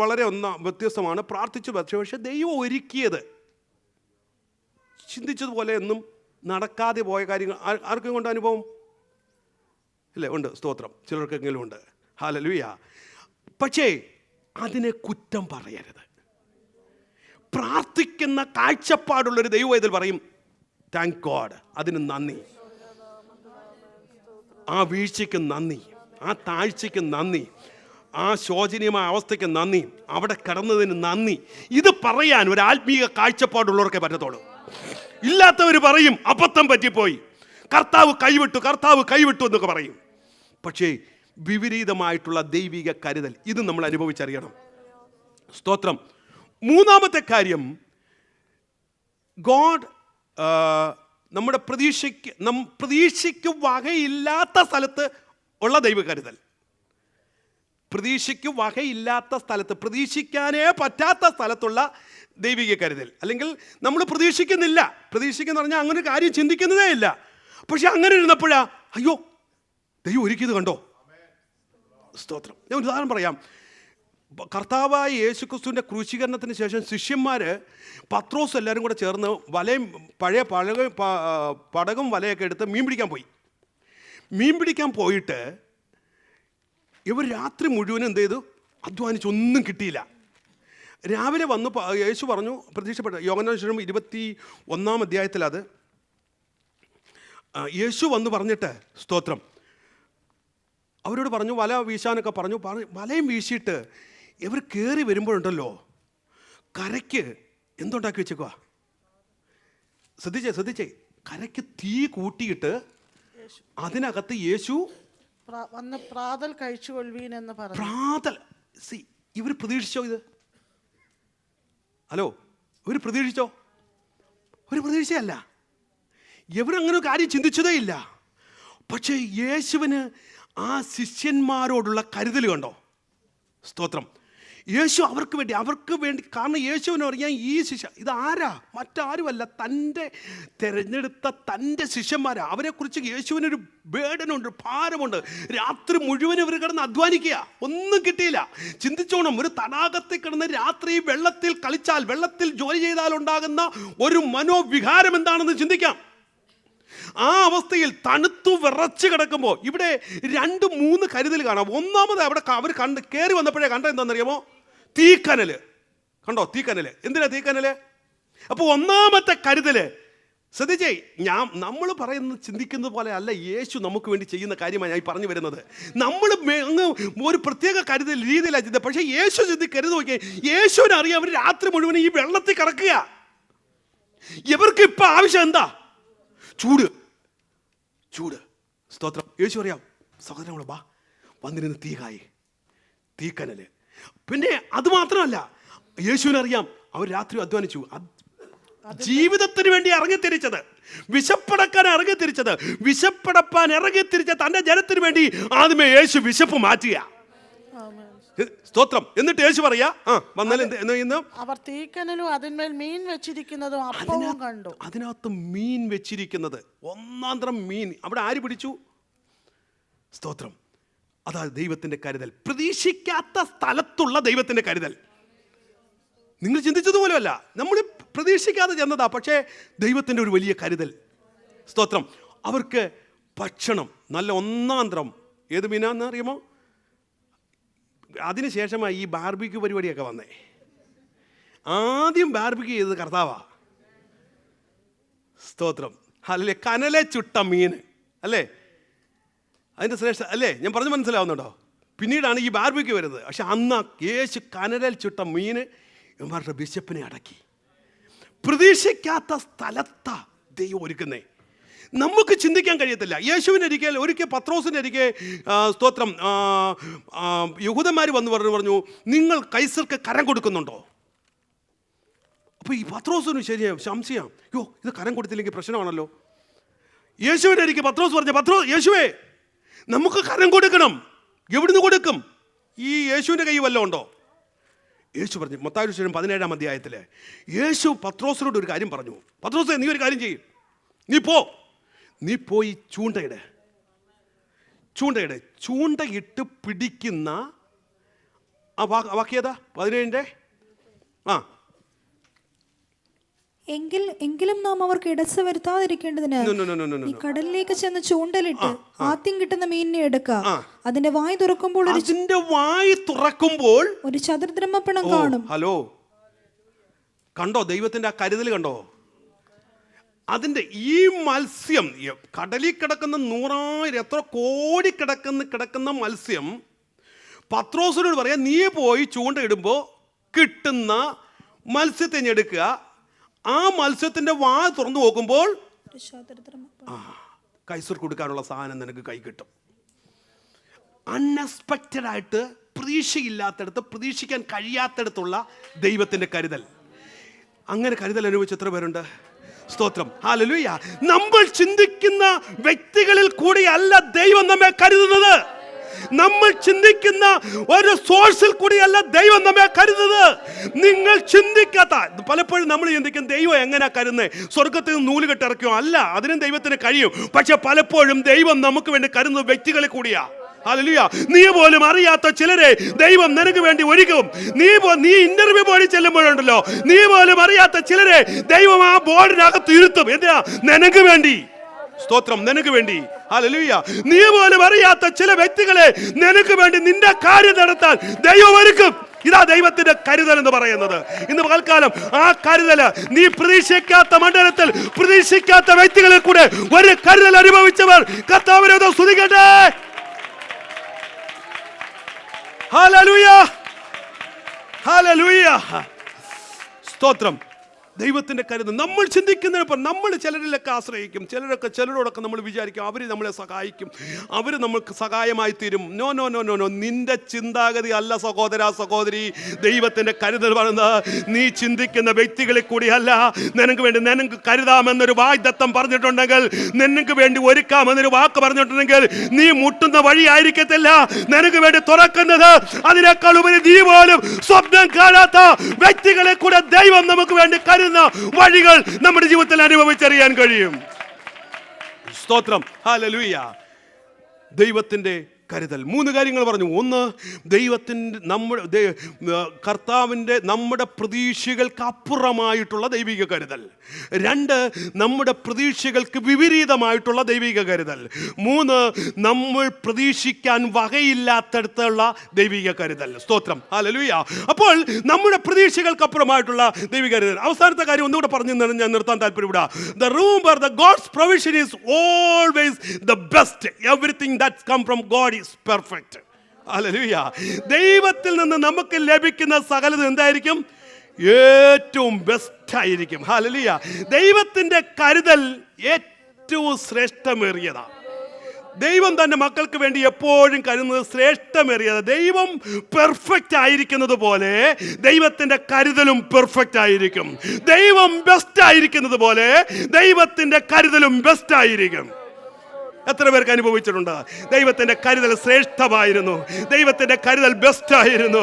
വളരെ വ്യത്യസ്തമാണ്, പ്രാർത്ഥിച്ചു, പക്ഷേ ദൈവം ഒരുക്കിയത് ചിന്തിച്ചതുപോലെ ഒന്നും നടക്കാതെ പോയ കാര്യങ്ങൾ ആർക്കും കൊണ്ട് അനുഭവം ഇല്ലേ? ഉണ്ട്. സ്തോത്രം. ചിലർക്കെങ്കിലും ഉണ്ട്. ഹല്ലേലൂയ. പക്ഷേ അതിനെ കുറ്റം പറയരുത്. പ്രാർത്ഥിക്കുന്ന കാഴ്ചപ്പാടുള്ളൊരു ദൈവം ഇതിൽ പറയും, താങ്ക് ഗോഡ്, അതിന് നന്ദി, ആ വീഴ്ചയ്ക്ക് നന്ദി, ആ താഴ്ചയ്ക്ക് നന്ദി, ആ ശോചനീയമായ അവസ്ഥയ്ക്ക് നന്ദി, അവിടെ കടന്നതിന് നന്ദി. ഇത് പറയാൻ ഒരു ആത്മീയ കാഴ്ചപ്പാടുള്ളവർക്കേ പറ്റത്തുള്ളൂ. ഇല്ലാത്തവർ പറയും, അബദ്ധം പറ്റിപ്പോയി, കർത്താവ് കൈവിട്ടു എന്നൊക്കെ പറയും. പക്ഷേ വിപരീതമായിട്ടുള്ള ദൈവിക കരുതൽ ഇത് നമ്മൾ അനുഭവിച്ചറിയണം. സ്തോത്രം. മൂന്നാമത്തെ കാര്യം, ഗോഡ് നമ്മുടെ പ്രതീക്ഷയ്ക്ക് വകയില്ലാത്ത സ്ഥലത്ത് ഉള്ള ദൈവകരുതൽ, പ്രതീക്ഷയ്ക്ക് വകയില്ലാത്ത സ്ഥലത്ത്, പ്രതീക്ഷിക്കാനേ പറ്റാത്ത സ്ഥലത്തുള്ള ദൈവിക കരുതൽ. അല്ലെങ്കിൽ നമ്മൾ പ്രതീക്ഷിക്കുന്ന പറഞ്ഞാൽ അങ്ങനെ ഒരു കാര്യം ചിന്തിക്കുന്നതേ ഇല്ല. പക്ഷെ അങ്ങനെ ഇരുന്നപ്പോഴാ അയ്യോ ദൈവം ഒരുക്കിയത് കണ്ടോ. സ്തോത്രം. ഞാൻ ഒരു ഉദാഹരണം പറയാം. കർത്താവായ യേശുക്രിസ്തുവിൻ്റെ ക്രൂശീകരണത്തിന് ശേഷം ശിഷ്യന്മാർ പത്രോസ് എല്ലാവരും കൂടെ ചേർന്ന് പഴയ പടകും വലയൊക്കെ എടുത്ത് മീൻ പിടിക്കാൻ പോയിട്ട് ഇവർ രാത്രി മുഴുവനും എന്ത് ചെയ്തു? അധ്വാനിച്ചൊന്നും കിട്ടിയില്ല. രാവിലെ വന്നു യേശു പറഞ്ഞു, പ്രതീക്ഷപ്പെട്ടു. യോഹന്നാൻ 21 അധ്യായത്തിൽ അത് യേശു വന്ന് പറഞ്ഞിട്ട്, സ്തോത്രം, അവരോട് പറഞ്ഞു വല വീശാനൊക്കെ പറഞ്ഞു. വലയും വീശിയിട്ട് ഇവർ കയറി വരുമ്പോഴുണ്ടല്ലോ കരയ്ക്ക് എന്തുണ്ടാക്കി വെച്ചേക്കുക? ശ്രദ്ധിച്ചേ, കരയ്ക്ക് തീ കൂട്ടിയിട്ട് അതിനകത്ത് യേശു വന്ന് പ്രാതൽ കഴിച്ചുകൊള്ളുവീൻ എന്ന് പറഞ്ഞു. പ്രാതൽ. ഇവർ പ്രതീക്ഷിച്ചോ ഇത്? ഹലോ, ഇവർ പ്രതീക്ഷിച്ചോ? ഒരു പ്രതീക്ഷയല്ല. ഇവരങ്ങനെ കാര്യം ചിന്തിച്ചതേ ഇല്ല. പക്ഷേ യേശുവിന് ആ ശിഷ്യന്മാരോടുള്ള കരുതൽ കണ്ടോ. സ്തോത്രം. യേശു അവർക്ക് വേണ്ടി, കാരണം യേശുവിന് അറിയാം ഈ ശിഷ്യ ഇതാരാ, മറ്റാരുമല്ല, തൻ്റെ തിരഞ്ഞെടുത്ത തൻ്റെ ശിഷ്യന്മാരാ. അവരെക്കുറിച്ച് യേശുവിനൊരു ബേഡനുണ്ട്, ഭാരമുണ്ട്. രാത്രി മുഴുവൻ ഇവർ കിടന്ന് അധ്വാനിക്കുക, ഒന്നും കിട്ടിയില്ല. ചിന്തിച്ചോണം, ഒരു തടാകത്തിൽ കിടന്ന് രാത്രി വെള്ളത്തിൽ കളിച്ചാൽ, വെള്ളത്തിൽ ജോലി ചെയ്താൽ ഉണ്ടാകുന്ന ഒരു മനോവികാരം എന്താണെന്ന് ചിന്തിക്കാം. ആ അവസ്ഥയിൽ തണുത്തു വിറച്ച് കിടക്കുമ്പോൾ ഇവിടെ 2-3 കരുതൽ കാണാം. ഒന്നാമത് അവിടെ അവർ കയറി വന്നപ്പോഴേ കണ്ട എന്താണെന്നറിയാമോ? തീക്കനല്. കണ്ടോ തീക്കനല്? എന്തിനാ തീക്കനല്? അപ്പോൾ ഒന്നാമത്തെ കരുതല് ശ്രദ്ധിച്ചേ. നമ്മൾ പറയുന്നത് ചിന്തിക്കുന്നത് പോലെ അല്ല യേശു നമുക്ക് വേണ്ടി ചെയ്യുന്ന കാര്യമാണ് ഞാൻ പറഞ്ഞു വരുന്നത്. നമ്മൾ അങ്ങ് ഒരു പ്രത്യേക കരുതൽ രീതിയിലാണ് ചിന്ത. പക്ഷേ യേശു കരുതി നോക്കിയേ, യേശുവിനെ അറിയാം അവർ രാത്രി മുഴുവൻ ഈ വെള്ളത്തിൽ കിടക്കുക. ഇവർക്ക് ഇപ്പം ആവശ്യം എന്താ? ചൂട്. സ്തോത്രം. യേശു അറിയാം, സഹോദരങ്ങൾ വാ, വന്നിരുന്ന് തീക്കനല്. പിന്നെ അത് മാത്രമല്ല, യേശുവിനറിയാം അവർ രാത്രി അധ്വാനിച്ചു. ജീവിതത്തിന് വേണ്ടി ഇറങ്ങിത്തിരിച്ചത്, വിശപ്പടക്കാൻ ഇറങ്ങിത്തിരിച്ചത്, വിശപ്പടപ്പാൻ ഇറങ്ങിത്തിരിച്ച തൻ്റെ ജനത്തിന് വേണ്ടി ആദ്യമേ യേശു വിശപ്പ് മാറ്റുക. സ്തോത്രം. എന്നിട്ട് യേശു പറയാ അവർ തീക്കനലും അതിന്മേൽ മീൻ വെച്ചിരിക്കുന്നതും അപ്പവും കണ്ടു. അതിനകത്ത് മീൻ വെച്ചിരിക്കുന്നത്, ഒന്നാന്തരം മീൻ. അവിടെ ആര് പിടിച്ചു? സ്തോത്രം. അതാ ദൈവത്തിന്റെ കരുതൽ, പ്രതീക്ഷിക്കാത്ത സ്ഥലത്തുള്ള ദൈവത്തിന്റെ കരുതൽ. നിങ്ങൾ ചിന്തിച്ചതുപോലെയല്ല, നമ്മൾ പ്രതീക്ഷിക്കാതെ ചെന്നതാ, പക്ഷേ ദൈവത്തിന്റെ ഒരു വലിയ കരുതൽ. സ്തോത്രം. അവർക്ക് ഭക്ഷണം നല്ല ഒന്നാന്തരം. ഏത് മീനാന്ന് അറിയുമോ? അതിനുശേഷമാണ് ഈ ബാർബിക്യൂ പരിപാടിയൊക്കെ വന്നേ. ആദ്യം ബാർബിക്യൂ ചെയ്തത് കർത്താവാ. സ്തോത്രം. അല്ലേ? കനലെ ചുട്ട മീൻ അല്ലേ? അതിൻ്റെ ശ്രേഷ്ഠ അല്ലേ? ഞാൻ പറഞ്ഞു മനസ്സിലാവുന്നുണ്ടോ? പിന്നീടാണ് ഈ ബാർബിക്യൂ വരുന്നത്. പക്ഷെ അന്ന് യേശു കനലിൽ ചുട്ട മീൻ ഇവരുടെ വിശപ്പിനെ അടക്കി. പ്രതീക്ഷിക്കാത്ത സ്ഥലത്താ ദൈവം ഒരുക്കുന്നേ. നമുക്ക് ചിന്തിക്കാൻ കഴിയത്തില്ല. ഒരിക്കൽ പത്രോസിൻ്റെ ഒരിക്കൽ സ്തോത്രം യഹൂദന്മാർ വന്ന് പറഞ്ഞു നിങ്ങൾ കൈസർക്ക് കരം കൊടുക്കുന്നുണ്ടോ? അപ്പോൾ ഈ പത്രോസിന് ശരിയാ സംശയം. ഇത് കരം കൊടുത്തില്ലെങ്കിൽ പ്രശ്നമാണല്ലോ. യേശുവിൻ്റെ ഒരിക്കൽ പത്രോസ് പറഞ്ഞു, യേശുവേ നമുക്ക് കരം കൊടുക്കണം. എവിടുന്ന് കൊടുക്കും? ഈ യേശുവിൻ്റെ കൈ വല്ലതും ഉണ്ടോ? യേശു പറഞ്ഞു, മത്തായി 17 അധ്യായത്തിൽ യേശു പത്രോസിനോട് ഒരു കാര്യം പറഞ്ഞു. പത്രോസേ, നീ ഒരു കാര്യം ചെയ്യും, നീ പോയി ചൂണ്ടയിട്ട് പിടിക്കുന്ന ആ വാക്യത 17 എങ്കിലും നാം അവർക്ക് ഇടച്ച വരുത്താതിരിക്കേണ്ടതിന് ഈ കടലിലേക്ക് ചെന്ന് ചൂണ്ടലിട്ട് ആദ്യം കിട്ടുന്ന മീനിനെ എടുക്കുക. അതിന്റെ വായ് തുറക്കുമ്പോൾ ഒരു ചതുർദ്രഹ്മപ്പണം കാണും. ഹലോ, കണ്ടോ ദൈവത്തിന്റെ ആ കരുതൽ കണ്ടോ? അതിൻ്റെ ഈ മത്സ്യം കടലിൽ കിടക്കുന്ന 100,000 എത്ര കോടി കിടക്കുന്ന മത്സ്യം പത്രോസിനോട് പറയാം, നീ പോയി ചൂണ്ടയിടുമ്പോൾ കിട്ടുന്ന മത്സ്യത്തെ ഞെടുക്കുക. ആ മത്സ്യത്തിൻ്റെ വാ തുറന്നു നോക്കുമ്പോൾ കൈസർ കൊടുക്കാനുള്ള സാധനം നിനക്ക് കൈ കിട്ടും. അൺഎക്സ്പെക്റ്റഡ് ആയിട്ട്, പ്രതീക്ഷയില്ലാത്തടത്ത്, പ്രതീക്ഷിക്കാൻ കഴിയാത്തടത്തുള്ള ദൈവത്തിൻ്റെ കരുതൽ. അങ്ങനെ കരുതൽ അനുഭവിച്ച എത്ര പേരുണ്ട്? സ്തോത്രം, ഹല്ലേലൂയ. നമ്മൾ ചിന്തിക്കുന്ന വ്യക്തികളിൽ കൂടിയല്ല ദൈവം നമ്മെ കരുതുന്നത്. നമ്മൾ ചിന്തിക്കുന്ന ഒരു സോഴ്സിൽ കൂടിയല്ല ദൈവം നമ്മെ കരുതുന്നത്. നിങ്ങൾ ചിന്തിക്കാത്ത, പലപ്പോഴും നമ്മൾ ചിന്തിക്കും ദൈവം എങ്ങനെയാ കരുതുന്നത്, സ്വർഗത്തിൽ നിന്ന് നൂല് കെട്ടിറക്കിയോ? അല്ല, അതിനും ദൈവത്തിന് കഴിയും. പക്ഷെ പലപ്പോഴും ദൈവം നമുക്ക് വേണ്ടി കരുതുന്നത് വ്യക്തികളെ കൂടിയാ. ഹല്ലേലൂയ. നീ പോലും അറിയാത്ത ചിലരെ ദൈവം നിനക്ക് വേണ്ടി ഒരുക്കും. നീ ഇന്റർവ്യൂ ബോർഡിൽ ചെല്ലുമ്പോഴുണ്ടല്ലോ, നീ പോലും അറിയാത്ത ചിലരെ ദൈവം ആ ബോർഡിനകത്ത് ഇരുത്തും. എന്തിനാ? നിനക്ക് വേണ്ടി. സ്തോത്രം, നിനക്ക് വേണ്ടി. ഹല്ലേലൂയ. നീ പോലും അറിയാത്ത ചില വ്യക്തികളെ നിനക്ക് വേണ്ടി നിന്റെ കാര്യം നടത്താൻ ദൈവം ഒരുക്കും. ഇതാ ദൈവത്തിന്റെ കരുതൽ എന്ന് പറയുന്നത്. ഇന്ന് പകൽക്കാലം ആ കരുതല് നീ പ്രതീക്ഷിക്കാത്ത മണ്ഡലത്തിൽ പ്രതീക്ഷിക്കാത്ത വ്യക്തികളിൽ കൂടെ ഒരു കരുതൽ അനുഭവിച്ചവർ കർത്താവിനെ സ്തുതിക്കട്ടെ. Hallelujah, hallelujah. സ്തോത്രം. ദൈവത്തിന്റെ കരുതൽ നമ്മൾ ചിന്തിക്കുന്നതിനൊപ്പം നമ്മൾ ചിലരിലൊക്കെ ആശ്രയിക്കും. ചിലരോടൊക്കെ നമ്മൾ വിചാരിക്കും അവർ നമ്മളെ സഹായിക്കും, അവർ നമ്മൾക്ക് സഹായമായി തീരും. No no no no no നിന്റെ ചിന്താഗതി അല്ല സഹോദര സഹോദരി. ദൈവത്തിന്റെ കരുതൽ പറയുന്നത് നീ ചിന്തിക്കുന്ന വ്യക്തികളെ കൂടിയല്ല. നിനക്ക് വേണ്ടി നിനക്ക് കരുതാമെന്നൊരു വാഗ്ദത്തം പറഞ്ഞിട്ടുണ്ടെങ്കിൽ, നിനക്ക് വേണ്ടി ഒരുക്കാമെന്നൊരു വാക്ക് പറഞ്ഞിട്ടുണ്ടെങ്കിൽ, നീ മുട്ടുന്ന വഴി ആയിരിക്കത്തില്ല നിനക്ക് വേണ്ടി തുറക്കുന്നത്. അതിനേക്കാൾ ഉപരി നീ പോലും സ്വപ്നം കാണാത്ത വ്യക്തികളെ കൂടെ ദൈവം നമുക്ക് വേണ്ടി വഴികൾ നമ്മുടെ ജീവിതത്തിൽ അനുഭവിച്ചറിയാൻ കഴിയും. സ്തോത്രം, ഹല്ലേലൂയ. ദൈവത്തിന്റെ കരുതൽ. 3 കാര്യങ്ങൾ പറഞ്ഞു. 1, ദൈവത്തിൻ്റെ കർത്താവിൻ്റെ നമ്മുടെ പ്രതീക്ഷകൾക്ക് അപ്പുറമായിട്ടുള്ള ദൈവിക കരുതൽ. 2, നമ്മുടെ പ്രതീക്ഷകൾക്ക് വിപരീതമായിട്ടുള്ള ദൈവിക കരുതൽ. 3, നമ്മൾ പ്രതീക്ഷിക്കാൻ വകയില്ലാത്തടത്തുള്ള ദൈവിക കരുതൽ. സ്തോത്രം, ഹല്ലേലൂയ. അപ്പോൾ നമ്മുടെ പ്രതീക്ഷകൾക്ക് അപ്പുറമായിട്ടുള്ള ദൈവിക കരുതൽ. അവസാനത്തെ കാര്യം ഒന്നുകൂടെ പറഞ്ഞു ഞാൻ നിർത്താൻ താല്പര്യപ്പെടാം. The room where the God's provision is always the best. Everything that's come from God is perfect. Hallelujah. ദൈവത്തിൽ നിന്ന് നമുക്ക് ലഭിക്കുന്ന സകലതും എന്തായിരിക്കും? ഏറ്റവും ബെസ്റ്റ് ആയിരിക്കും. ഹല്ലേലൂയ. ദൈവത്തിന്റെ കരുതൽ ഏറ്റവും ശ്രേഷ്ഠമേറിയതാണ്. ദൈവം തന്റെ മക്കൾക്ക് വേണ്ടി എപ്പോഴും കരുതുന്നത് ശ്രേഷ്ഠമേറിയത്. ദൈവം പെർഫെക്റ്റ് ആയിരിക്കുന്നത് പോലെ ദൈവത്തിന്റെ കരുതലും പെർഫെക്റ്റ് ആയിരിക്കും. ദൈവം ബെസ്റ്റ് ആയിരിക്കുന്നത് പോലെ ദൈവത്തിന്റെ കരുതലും ബെസ്റ്റ് ആയിരിക്കും. എത്ര പേർക്ക് അനുഭവിച്ചിട്ടുണ്ട്? ദൈവത്തിന്റെ കരുതൽ ശ്രേഷ്ഠമായിരുന്നു, ദൈവത്തിന്റെ കരുതൽ ബെസ്റ്റ് ആയിരുന്നു.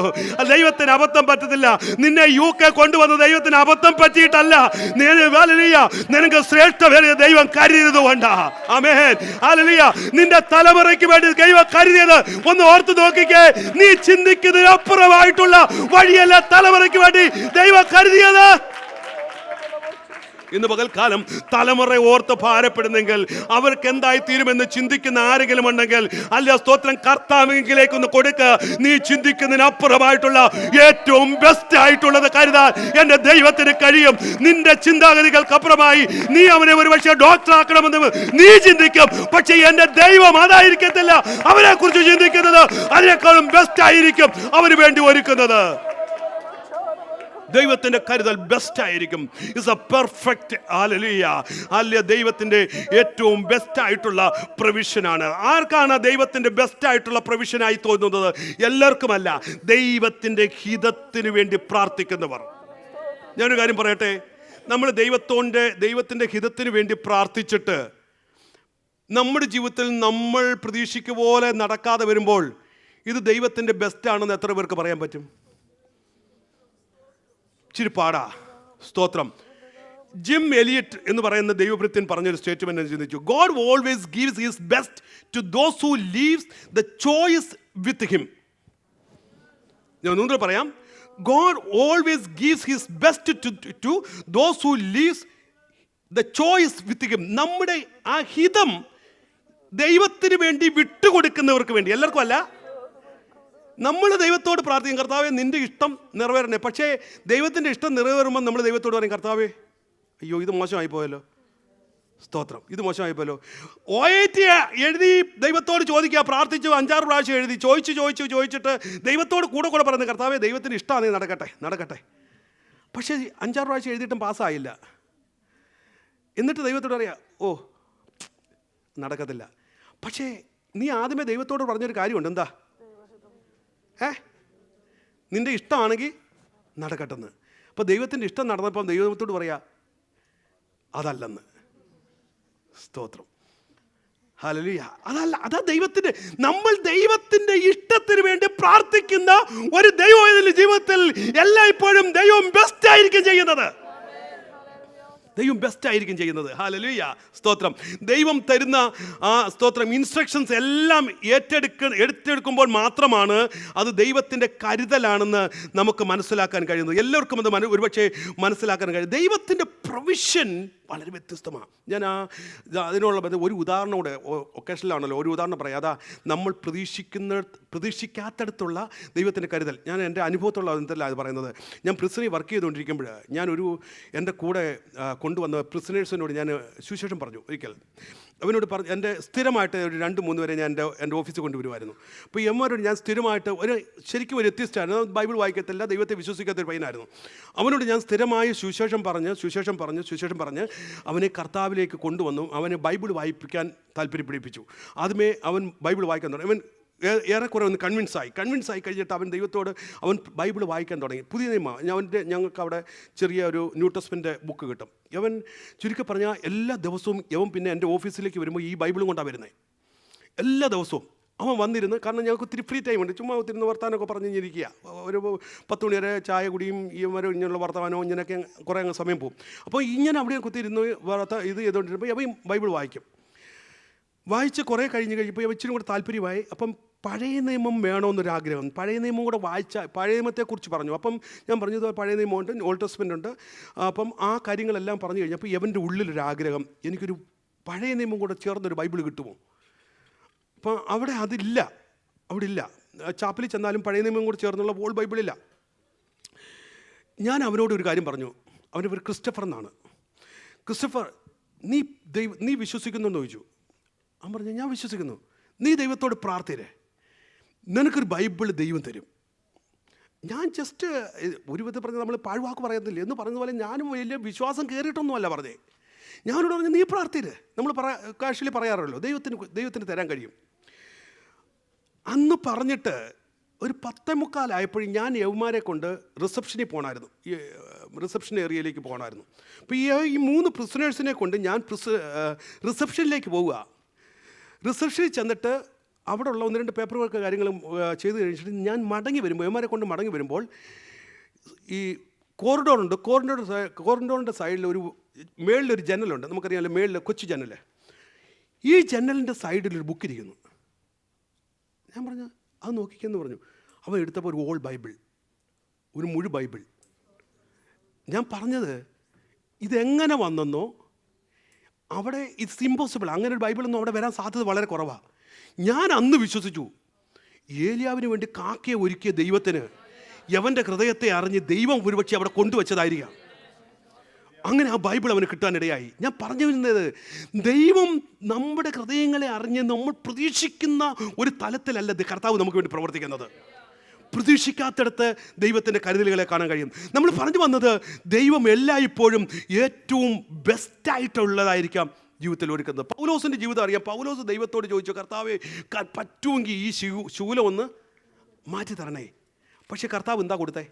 ദൈവത്തിന് അബദ്ധം പറ്റത്തില്ല. നിന്നെ UK കൊണ്ടുവന്ന് ദൈവത്തിന് അബദ്ധം പറ്റിയിട്ടല്ല. നിനക്ക് ശ്രേഷ്ഠമേറിയ ദൈവം കരുതിയത് കൊണ്ടാ. ആമേൻ, ഹല്ലേലൂയ. നിന്റെ തലമുറയ്ക്ക് വേണ്ടി ദൈവം കരുതിയത് ഒന്ന് ഓർത്ത് നോക്കിക്കേ. നീ ചിന്തിക്കുന്നതിനപ്പുറമായിട്ടുള്ള വഴിയല്ല തലമുറയ്ക്ക് വേണ്ടി ദൈവം കരുതിയത്. ഇന്ന് പകൽക്കാലം തലമുറ ഓർത്ത് ഭാരപ്പെടുന്നെങ്കിൽ, അവർക്ക് എന്തായി തീരുമെന്ന് ചിന്തിക്കുന്ന ആരെങ്കിലും ഉണ്ടെങ്കിൽ, അല്ല സ്തോത്രം, കർത്താവിലേക്കൊന്ന് കൊടുക്കുക. നീ ചിന്തിക്കുന്നതിനപ്പുറമായിട്ടുള്ള ഏറ്റവും ബെസ്റ്റ് ആയിട്ടുള്ളത് കരുതാൻ എന്റെ ദൈവത്തിന് കഴിയും. നിന്റെ ചിന്താഗതികൾക്കപ്പുറമായി നീ അവനെ ഒരു പക്ഷേ ഡോക്ടർ ആക്കണമെന്ന് നീ ചിന്തിക്കും. പക്ഷേ എന്റെ ദൈവം അതായിരിക്കത്തില്ല. അവനെ കുറിച്ച് ചിന്തിക്കുന്നത് അതിനേക്കാളും ബെസ്റ്റ് ആയിരിക്കും അവന് വേണ്ടി ഒരുക്കുന്നത്. ദൈവത്തിന്റെ കരുതൽ ബെസ്റ്റ് ആയിരിക്കും. It's A perfect. Hallelujah. Hallelujah. ദൈവത്തിന്റെ ഏറ്റവും ബെസ്റ്റ് ആയിട്ടുള്ള പ്രൊവിഷനാണ്. ആർക്കാണ് ദൈവത്തിന്റെ ബെസ്റ്റ് ആയിട്ടുള്ള പ്രൊവിഷനായി തോന്നുന്നത്? എല്ലാവർക്കുമല്ല, ദൈവത്തിന്റെ ഹിതത്തിന് വേണ്ടി പ്രാർത്ഥിക്കുന്നവർ. ഞാനൊരു കാര്യം പറയട്ടെ. നമ്മൾ ദൈവത്തിന്റെ ഹിതത്തിന് വേണ്ടി പ്രാർത്ഥിച്ചിട്ട് നമ്മുടെ ജീവിതത്തിൽ നമ്മൾ പ്രതീക്ഷിക്കുക പോലെ നടക്കാതെ വരുമ്പോൾ ഇത് ദൈവത്തിന്റെ ബെസ്റ്റ് ആണെന്ന് എത്ര പേർക്ക് പറയാൻ പറ്റും? ഇച്ചിരി പാടാ. സ്തോത്രം. ജിം എലിയറ്റ് എന്ന് പറയുന്ന ദൈവഭൃത്യൻ പറഞ്ഞൊരു സ്റ്റേറ്റ്മെന്റ് ചിന്തിച്ചു. God always gives his best to those who leaves the choice with him. ഞാൻ ഒന്നുകൂടെ പറയാം. God always gives his best to those who leaves the choice with him. നമ്മുടെ ആ ഹിതം ദൈവത്തിന് വേണ്ടി വിട്ടുകൊടുക്കുന്നവർക്ക് വേണ്ടി, എല്ലാവർക്കും അല്ല. നമ്മൾ ദൈവത്തോട് പ്രാർത്ഥിക്കും, കർത്താവേ നിന്റെ ഇഷ്ടം നിറവേറണേ. പക്ഷേ ദൈവത്തിൻ്റെ ഇഷ്ടം നിറവേറുമ്പോൾ നമ്മൾ ദൈവത്തോട് പറയും, കർത്താവേ അയ്യോ ഇത് മോശമായി പോയല്ലോ. സ്തോത്രം, ഇത് മോശമായി പോയല്ലോ. OIT എഴുതി ദൈവത്തോട് ചോദിക്കുക, പ്രാർത്ഥിച്ചു 5-6 പ്രാവശ്യം എഴുതി ചോദിച്ചിട്ട് ദൈവത്തോട് കൂടെ പറയുന്നത്, കർത്താവേ ദൈവത്തിന് ഇഷ്ടമാണ്, നടക്കട്ടെ. പക്ഷേ 5-6 പ്രാവശ്യം എഴുതിയിട്ടും പാസ്സായില്ല. എന്നിട്ട് ദൈവത്തോട് പറയാം, ഓ നടക്കത്തില്ല. പക്ഷേ നീ ആദ്യമേ ദൈവത്തോട് പറഞ്ഞൊരു കാര്യമുണ്ട്. എന്താ? നിന്റെ ഇഷ്ടമാണെങ്കിൽ നടക്കട്ടെന്ന്. അപ്പോൾ ദൈവത്തിൻ്റെ ഇഷ്ടം നടന്നപ്പം ദൈവത്തോട് പറയാ അതല്ലെന്ന്. സ്തോത്രം, ഹല്ലേലൂയ. അതല്ല, അതാ ദൈവത്തിൻ്റെ, നമ്മൾ ദൈവത്തിൻ്റെ ഇഷ്ടത്തിന് വേണ്ടി പ്രാർത്ഥിക്കുന്ന ഒരു ദൈവം ജീവിതത്തിൽ എല്ലായ്പ്പോഴും ദൈവം ബെസ്റ്റ് ആയിരിക്കും ചെയ്യുന്നത്. ദൈവം ബെസ്റ്റ് ആയിരിക്കും ചെയ്യുന്നത്. ഹല്ലേലൂയ, സ്തോത്രം. ദൈവം തരുന്ന സ്തോത്രം ഇൻസ്ട്രക്ഷൻസ് എല്ലാം എടുത്തെടുക്കുമ്പോൾ മാത്രമാണ് അത് ദൈവത്തിൻ്റെ കരുതലാണെന്ന് നമുക്ക് മനസ്സിലാക്കാൻ കഴിയുന്നത്. എല്ലാവർക്കും അത് ഒരുപക്ഷെ മനസ്സിലാക്കാൻ കഴിയും. ദൈവത്തിൻ്റെ പ്രൊവിഷൻ വളരെ വ്യത്യസ്തമാണ്. ഞാൻ അതിനുള്ള ഒരു ഉദാഹരണം കൂടെ, ഒക്കേഷനിലാണല്ലോ ഒരു ഉദാഹരണം പറയാം. അതാ നമ്മൾ പ്രതീക്ഷിക്കാത്തടത്തുള്ള ദൈവത്തിൻ്റെ കരുതൽ. ഞാൻ എൻ്റെ അനുഭവത്തുള്ള എന്തല്ല അത് പറയുന്നത്. ഞാൻ പ്രിസണിൽ വർക്ക് ചെയ്തുകൊണ്ടിരിക്കുമ്പോൾ എൻ്റെ കൂടെ കൊണ്ടുവന്ന പ്രിസണേഴ്സിനോട് ഞാൻ സുവിശേഷം പറഞ്ഞു. ഒരിക്കൽ അവനോട് പറഞ്ഞു, എൻ്റെ സ്ഥിരമായിട്ട് ഒരു 2-3 വരെ ഞാൻ എൻ്റെ ഓഫീസിൽ കൊണ്ടുവരുമായിരുന്നു. അപ്പോൾ എമ്മാരോട് ഞാൻ സ്ഥിരമായിട്ട് ശരിക്കും ഒരു എത്തിസ്റ്റായിരുന്നു. ബൈബിൾ വായിക്കത്തില്ല, ദൈവത്തെ വിശ്വസിക്കാത്തൊരു പയ്യനായിരുന്നു. അവനോട് ഞാൻ സ്ഥിരമായി സുവിശേഷം പറഞ്ഞ് അവനെ കർത്താവിലേക്ക് കൊണ്ടുവന്നു. അവനെ ബൈബിൾ വായിപ്പിക്കാൻ താല്പര്യപ്പെടിപ്പിച്ചു. ആദ്യമേ അവൻ ബൈബിൾ വായിക്കാൻ തുടങ്ങി. അവൻ ഏറെക്കുറെ ഒന്ന് കൺവിൻസായി കഴിഞ്ഞിട്ട് അവൻ ദൈവത്തോട് അവൻ ബൈബിൾ വായിക്കാൻ തുടങ്ങി. പുതിയ നിയമം ഞങ്ങൾക്ക് അവിടെ ചെറിയ ഒരു ന്യൂ ടെസ്റ്റ്മെൻ്റ് ബുക്ക് കിട്ടും. അവൻ ചുരുക്കി പറഞ്ഞാൽ എല്ലാ ദിവസവും അവൻ പിന്നെ എൻ്റെ ഓഫീസിലേക്ക് വരുമ്പോൾ ഈ ബൈബിളും കൊണ്ടാണ് വരുന്നത്. എല്ലാ ദിവസവും അവൻ വന്നിരുന്ന്, കാരണം ഞങ്ങൾക്ക് ഒത്തിരി ഫ്രീ ടൈം ഉണ്ട്, ചുമ്മാ ഒത്തിരി വർത്തമാനമൊക്കെ പറഞ്ഞിരിക്കുക. ഒരു 10 മണി വരെ ചായ കുടിയും ഇങ്ങനെയുള്ള വർത്തമാനവും ഇങ്ങനെയൊക്കെ കുറേ അങ്ങ് സമയം പോകും. അപ്പോൾ ഇങ്ങനെ അവിടെ കുത്തിയിരുന്ന് ഇത് ചെയ്തുകൊണ്ടിരുമ്പോൾ അവൻ ബൈബിൾ വായിച്ച് കുറേ കഴിഞ്ഞപ്പോൾ ഇച്ചിരി കൂടെ താല്പര്യമായി. അപ്പം പഴയ നിയമം വേണമെന്നൊരാഗ്രഹം, പഴയ നിയമം കൂടെ പഴയ നിയമത്തെക്കുറിച്ച് പറഞ്ഞു. അപ്പം ഞാൻ പറഞ്ഞത് പഴയ നിയമമുണ്ട്, ഓൾഡ് ടെസ്റ്റ്മെൻ്റ് ഉണ്ട്. അപ്പം ആ കാര്യങ്ങളെല്ലാം പറഞ്ഞു കഴിഞ്ഞപ്പോൾ ഇവൻ്റെ ഉള്ളിലൊരാഗ്രഹം, എനിക്കൊരു പഴയ നിയമം കൂടെ ചേർന്നൊരു ബൈബിൾ കിട്ടുമോ? അപ്പം അവിടെ ഇല്ല. ചാപ്പലിൽ ചെന്നാലും പഴയ നിയമം കൂടെ ചേർന്നുള്ള ഓൾഡ് ബൈബിളില്ല. ഞാൻ അവനോട് ഒരു കാര്യം പറഞ്ഞു. അവൻ്റെ പേര് ക്രിസ്റ്റഫർ എന്നാണ്. ക്രിസ്റ്റഫർ, നീ വിശ്വസിക്കുന്നെന്ന് ചോദിച്ചു. അവൻ പറഞ്ഞു, ഞാൻ വിശ്വസിക്കുന്നു. നീ ദൈവത്തോട് പ്രാർത്ഥിരേ, നിനക്കൊരു ബൈബിൾ ദൈവം തരും. ഞാൻ ജസ്റ്റ് ഒരു വിധത്തിൽ പറഞ്ഞ് നമ്മൾ പാഴ്വാക്ക് പറയുന്നില്ല എന്ന് പറഞ്ഞ പോലെ ഞാനും വലിയ വിശ്വാസം കയറിയിട്ടൊന്നുമല്ല പറഞ്ഞേ. ഞാനോട് പറഞ്ഞു, നീ പ്രാർത്ഥിരേ. നമ്മൾ കാഷ്വലി പറയാറുള്ളൂ, ദൈവത്തിന് തരാൻ കഴിയും. അന്ന് പറഞ്ഞിട്ട് ഒരു 10:45 ഞാൻ യവന്മാരെ കൊണ്ട് റിസപ്ഷനിൽ പോകണമായിരുന്നു, ഈ റിസപ്ഷൻ ഏരിയയിലേക്ക് പോകണമായിരുന്നു. അപ്പോൾ ഈ 3 പ്രിസണേഴ്സിനെ കൊണ്ട് ഞാൻ റിസപ്ഷനിലേക്ക് പോവുക. റിസപ്ഷനിൽ ചെന്നിട്ട് അവിടെ ഉള്ള 1-2 പേപ്പർ വർക്ക് കാര്യങ്ങളും ചെയ്ത് കഴിഞ്ഞിട്ട് ഞാൻ യവന്മാരെ കൊണ്ട് മടങ്ങി വരുമ്പോൾ ഈ കോറിഡോറുണ്ട്. കോറിഡോറിൻ്റെ സൈഡിൽ മേളിലൊരു ജനലുണ്ട്, നമുക്കറിയാമല്ലോ, മേളിൽ കൊച്ചു ജനൽ. ഈ ജനലിൻ്റെ സൈഡിലൊരു ബുക്ക് ഇരിക്കുന്നു. ഞാൻ പറഞ്ഞു, അത് നോക്കിക്കെന്ന് പറഞ്ഞു. അവൻ എടുത്തപ്പോൾ ഒരു ഓൾഡ് ബൈബിൾ, ഒരു മുഴു ബൈബിൾ. ഞാൻ പറഞ്ഞത് ഇതെങ്ങനെ വന്നെന്നോ, അവിടെ ഇറ്റ്സ് ഇമ്പോസിബിൾ, അങ്ങനെ ഒരു ബൈബിളൊന്നും അവിടെ വരാൻ സാധ്യത വളരെ കുറവാണ്. ഞാൻ അന്ന് വിശ്വസിച്ചു, ഏലിയാവിന് വേണ്ടി കാക്കയെ ഒരുക്കിയ ദൈവത്തിന് യവൻ്റെ ഹൃദയത്തെ അറിഞ്ഞ് ദൈവം ഒരുപക്ഷെ അവിടെ കൊണ്ടുവച്ചതായിരിക്കാം. അങ്ങനെ ആ ബൈബിൾ അവന് കിട്ടാനിടയായി. ഞാൻ പറഞ്ഞു വരുന്നത്, ദൈവം നമ്മുടെ ഹൃദയങ്ങളെ അറിഞ്ഞ് നമ്മൾ പ്രതീക്ഷിക്കുന്ന ഒരു തലത്തിലല്ല കർത്താവ് നമുക്ക് വേണ്ടി പ്രവർത്തിക്കുന്നത്. പ്രതീക്ഷിക്കാത്തിടത്ത് ദൈവത്തിൻ്റെ കരുതലുകളെ കാണാൻ കഴിയും. നമ്മൾ പറഞ്ഞു വന്നത്, ദൈവം എല്ലായ്പ്പോഴും ഏറ്റവും ബെസ്റ്റായിട്ടുള്ളതായിരിക്കാം ജീവിതത്തിൽ ഒരുക്കുന്നത്. പൗലോസിൻ്റെ ജീവിതം അറിയാം. പൗലോസ് ദൈവത്തോട് ചോദിച്ചു, കർത്താവേ, പറ്റുമെങ്കിൽ ഈ ശൂലം ഒന്ന് മാറ്റി തരണേ. പക്ഷെ കർത്താവ് എന്താ കൊടുത്തേ?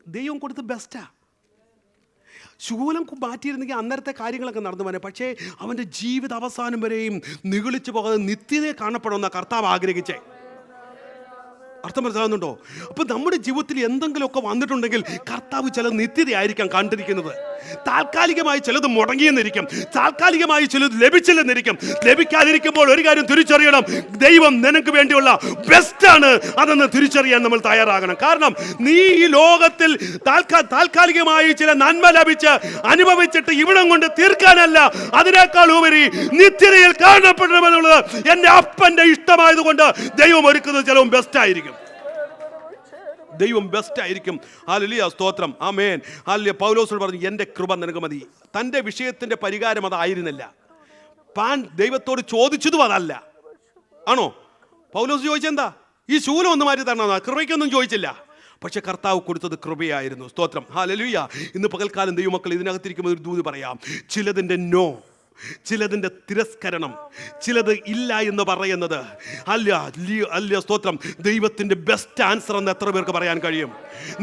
ദൈവം കൊടുത്ത് ബെസ്റ്റാ. ശൂലം മാറ്റിയിരുന്നെങ്കിൽ അന്നേരത്തെ കാര്യങ്ങളൊക്കെ നടന്നു പോകാൻ. പക്ഷേ അവൻ്റെ ജീവിത അവസാനം വരെയും നിഗളിച്ചു പോകാതെ നിത്യതയെ കാണപ്പെടുന്ന കർത്താവ് ആഗ്രഹിച്ചേ. അർത്ഥം മനസ്സിലാകുന്നുണ്ടോ? അപ്പം നമ്മുടെ ജീവിതത്തിൽ എന്തെങ്കിലുമൊക്കെ വന്നിട്ടുണ്ടെങ്കിൽ കർത്താവ് ചില നിത്യതയായിരിക്കാം കണ്ടിരിക്കുന്നത്. താൽക്കാലികമായി ചിലത് മുടങ്ങിയെന്നിരിക്കും, താൽക്കാലികമായി ചിലത് ലഭിച്ചില്ലെന്നിരിക്കും. ലഭിക്കാതിരിക്കുമ്പോൾ ഒരു കാര്യം തിരിച്ചറിയണം, ദൈവം നിനക്ക് വേണ്ടിയുള്ള ബെസ്റ്റാണ് അതെന്ന് തിരിച്ചറിയാൻ നമ്മൾ തയ്യാറാകണം. കാരണം നീ ഈ ലോകത്തിൽ താൽക്കാലികമായി ചില നന്മ ലഭിച്ച് അനുഭവിച്ചിട്ട് ഇവിടം കൊണ്ട് തീർക്കാനല്ല, അതിനേക്കാൾ ഉപരി നിത്യതയിൽ കാണപ്പെടണമെന്നുള്ളത് എൻ്റെ അപ്പൻ്റെ ഇഷ്ടമായതുകൊണ്ട് ദൈവം ഒരുക്കുന്നത് ചിലവും ബെസ്റ്റായിരിക്കും. ദൈവം ബെസ്റ്റ് ആയിരിക്കും. ഹല്ലേലൂയ, സ്തോത്രം, ആമേൻ, ഹല്ലേലൂയ. പൗലോസ് പറഞ്ഞു, എൻ്റെ കൃപ നിനക്ക് മതി. തൻ്റെ വിഷയത്തിൻ്റെ പരിഹാരം അതായിരുന്നില്ല. ദൈവത്തോട് ചോദിച്ചതും അതല്ല. ആണോ? പൗലോസ് ചോദിച്ചെന്താ? ഈ ശൂലം ഒന്ന് മാറ്റി തരണമെന്നാ. കൃപയ്ക്കൊന്നും ചോദിച്ചില്ല. പക്ഷെ കർത്താവ് കൊടുത്തത് കൃപയായിരുന്നു. സ്തോത്രം, ഹല്ലേലൂയ. ഇന്ന് പകൽക്കാലം ദൈവമക്കൾ ഇതിനകത്തിരിക്കുമ്പോൾ ഒരു ദൂത് പറയാം. ചിലതിൻ്റെ നോ ചിലതിൻ്റെ തിരസ്കരണം, ചിലത് ഇല്ല എന്ന് പറയുന്നത്. അല്ല സ്തോത്രം, ദൈവത്തിൻ്റെ ബെസ്റ്റ് ആൻസർ എന്ന് എത്ര പേർക്ക് പറയാൻ കഴിയും?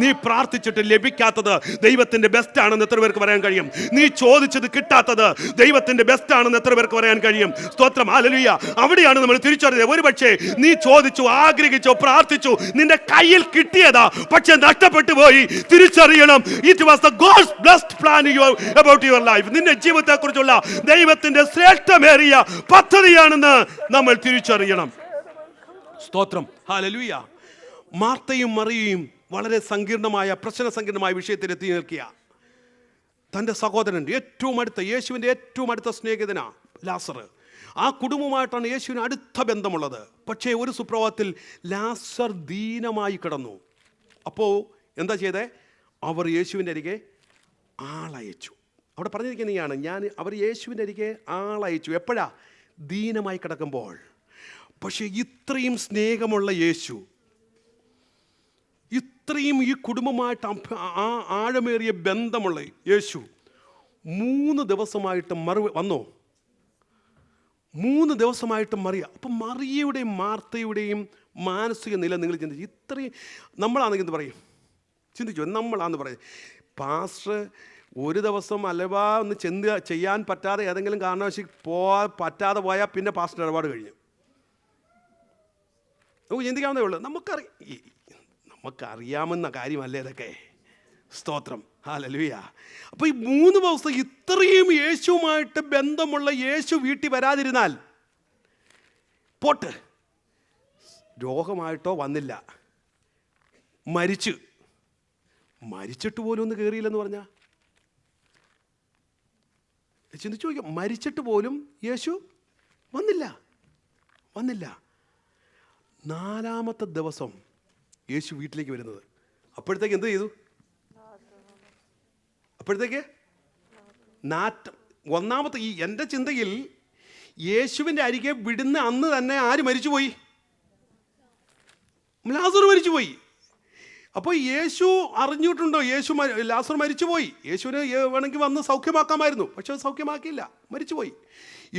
നീ പ്രാർത്ഥിച്ചിട്ട് ലഭിക്കാത്തത് ദൈവത്തിൻ്റെ ബെസ്റ്റ് ആണെന്ന് എത്ര പേർക്ക് പറയാൻ കഴിയും? നീ ചോദിച്ചത് കിട്ടാത്തത് ദൈവത്തിൻ്റെ ബെസ്റ്റ് ആണെന്ന് എത്ര പേർക്ക് പറയാൻ കഴിയും? സ്തോത്രം, ഹല്ലേലൂയ. അവിടെയാണ് നമ്മൾ തിരിച്ചറിഞ്ഞത്. ഒരു പക്ഷേ നീ ചോദിച്ചു, ആഗ്രഹിച്ചു, പ്രാർത്ഥിച്ചു, നിന്റെ കയ്യിൽ കിട്ടിയതാ, പക്ഷെ നഷ്ടപ്പെട്ടു പോയി. തിരിച്ചറിയണം, it was the God's blessed plan about your life. നിന്റെ ജീവിതത്തെ കുറിച്ചുള്ള ദൈവത്തിന്റെ ശ്രേഷ്ഠമേറിയ പദ്ധതിയാണെന്ന് നമ്മൾ തിരിച്ചറിയണം. സ്തോത്രം, ഹല്ലേലൂയ. മാർത്തയും മറിയയും വളരെ പ്രശ്ന സങ്കീർണമായ വിഷയത്തിൽ എത്തി നിൽക്കുക. തൻ്റെ സഹോദരൻ, ഏറ്റവും അടുത്ത, യേശുവിൻ്റെ ഏറ്റവും അടുത്ത സ്നേഹിതനാ ലാസർ. ആ കുടുംബമായിട്ടാണ് യേശുവിന് അടുത്ത ബന്ധമുള്ളത്. പക്ഷേ ഒരു സുപ്രഭാതത്തിൽ ലാസർ ദീനമായി കിടന്നു. അപ്പോൾ എന്താ ചെയ്തേ? അവർ യേശുവിൻ്റെ അരികെ ആളയച്ചു. അവിടെ പറഞ്ഞിരിക്കുന്നതാണ്, അവർ യേശുവിൻ്റെ അരികെ ആളയച്ചു. എപ്പോഴാ? ദീനമായി കിടക്കുമ്പോൾ. പക്ഷേ ഇത്രയും സ്നേഹമുള്ള യേശു, ഇത്രയും ഈ കുടുംബമായിട്ട് ആഴമേറിയ ബന്ധമുള്ള യേശു 3 ദിവസമായിട്ട് വന്നോ? 3 ദിവസമായിട്ട് മറിയ. അപ്പം മറിയയുടെയും മാർത്തയുടെയും മാനസിക നില നിങ്ങൾ ചിന്തിച്ചു. ഇത്രയും നമ്മളാണെങ്കിൽ എന്ത് പറയും? ചിന്തിച്ചു, നമ്മളാന്ന് പറയും, പാസ്റ്റർ ഒരു ദിവസം അലവാ ഒന്ന് ചെയ്യാൻ പറ്റാതെ ഏതെങ്കിലും കാരണവശാൽ പറ്റാതെ പോയാൽ പിന്നെ പാസ്റ്റർ ഇടപാട് കഴിഞ്ഞു. നമുക്ക് ചിന്തിക്കാവുന്നേ ഉള്ളൂ. നമുക്കറിയാമെന്ന കാര്യമല്ലേ ഇതൊക്കെ? സ്തോത്രം, ഹല്ലേലൂയ. അപ്പോൾ ഈ 3 ദിവസം ഇത്രയും യേശുവുമായിട്ട് ബന്ധമുള്ള യേശു വീട്ടിൽ വരാതിരുന്നാൽ പോട്ട്, രോഗമായിട്ടോ വന്നില്ല, മരിച്ചിട്ട് പോലും ഒന്ന് കയറിയില്ലെന്ന് പറഞ്ഞാൽ ചിന്തിച്ചു നോക്കിയാൽ, മരിച്ചിട്ട് പോലും യേശു വന്നില്ല. 4ാമത്തെ ദിവസം യേശു വീട്ടിലേക്ക് വരുന്നത്. അപ്പോഴത്തേക്ക് എന്ത് ചെയ്തു? അപ്പോഴത്തേക്ക് ഒന്നാമത്തെ എൻ്റെ ചിന്തയിൽ യേശുവിൻ്റെ അരികെ വിടുന്ന അന്ന് തന്നെ ആര് മരിച്ചുപോയി? ലാസർ മരിച്ചുപോയി. അപ്പോൾ യേശു അറിഞ്ഞിട്ടുണ്ടോ ലാസർ മരിച്ചുപോയി? യേശുവിന് വേണമെങ്കിൽ വന്ന് സൗഖ്യമാക്കാമായിരുന്നു, പക്ഷെ സൗഖ്യമാക്കിയില്ല, മരിച്ചുപോയി.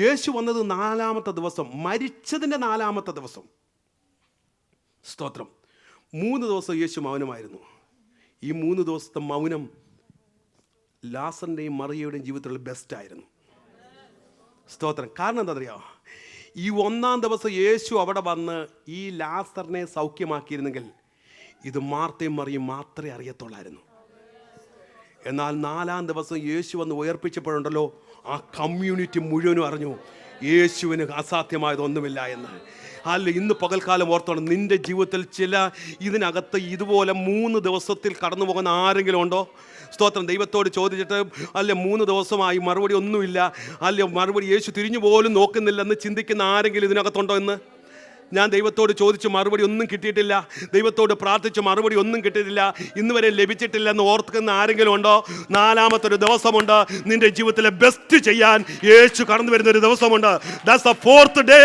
യേശു വന്നത് 4ാമത്തെ ദിവസം, മരിച്ചതിൻ്റെ 4ാമത്തെ ദിവസം. സ്തോത്രം. 3 ദിവസം യേശു മൗനമായിരുന്നു. ഈ 3 ദിവസത്തെ മൗനം ലാസറിൻ്റെയും മറിയയുടെയും ജീവിതത്തിലുള്ള ബെസ്റ്റായിരുന്നു. സ്തോത്രം. കാരണം എന്താ അറിയാമോ? ഈ 1ാം ദിവസം യേശു അവിടെ വന്ന് ഈ ലാസറിനെ സൗഖ്യമാക്കിയിരുന്നെങ്കിൽ ഇത് മാർത്തയും മറിയും മാത്രമേ അറിയത്തുള്ളായിരുന്നു. എന്നാൽ 4ാം ദിവസം യേശു വന്ന് ഉയർപ്പിച്ചപ്പോഴുണ്ടല്ലോ, ആ കമ്മ്യൂണിറ്റി മുഴുവനും അറിഞ്ഞു യേശുവിന് അസാധ്യമായതൊന്നുമില്ല എന്ന്. അല്ല, ഇന്ന് പകൽക്കാലം ഓർത്തോണം, നിൻ്റെ ജീവിതത്തിൽ ഇതിനകത്ത് ഇതുപോലെ 3 ദിവസത്തിൽ കടന്നു പോകുന്ന ആരെങ്കിലും ഉണ്ടോ? സ്തോത്രം. ദൈവത്തോട് ചോദിച്ചിട്ട് 3 ദിവസമായി മറുപടി ഒന്നുമില്ല, മറുപടി യേശു തിരിഞ്ഞു പോലും നോക്കുന്നില്ലെന്ന് ചിന്തിക്കുന്ന ആരെങ്കിലും ഇതിനകത്തുണ്ടോ എന്ന്? ഞാൻ ദൈവത്തോട് ചോദിച്ചു മറുപടി ഒന്നും കിട്ടിയിട്ടില്ല, ദൈവത്തോട് പ്രാർത്ഥിച്ചു മറുപടി ഒന്നും കിട്ടിയിട്ടില്ല, ഇന്ന് വരെ ലഭിച്ചിട്ടില്ലെന്ന് ഓർക്കുന്ന ആരെങ്കിലും ഉണ്ടോ? 4ാമത്തെ ഒരു ദിവസമുണ്ട്, നിന്റെ ജീവിതത്തിലെ ബെസ്റ്റ് ചെയ്യാൻ യേശു കടന്നു വരുന്ന ഒരു ദിവസമുണ്ട്. That's the 4th day.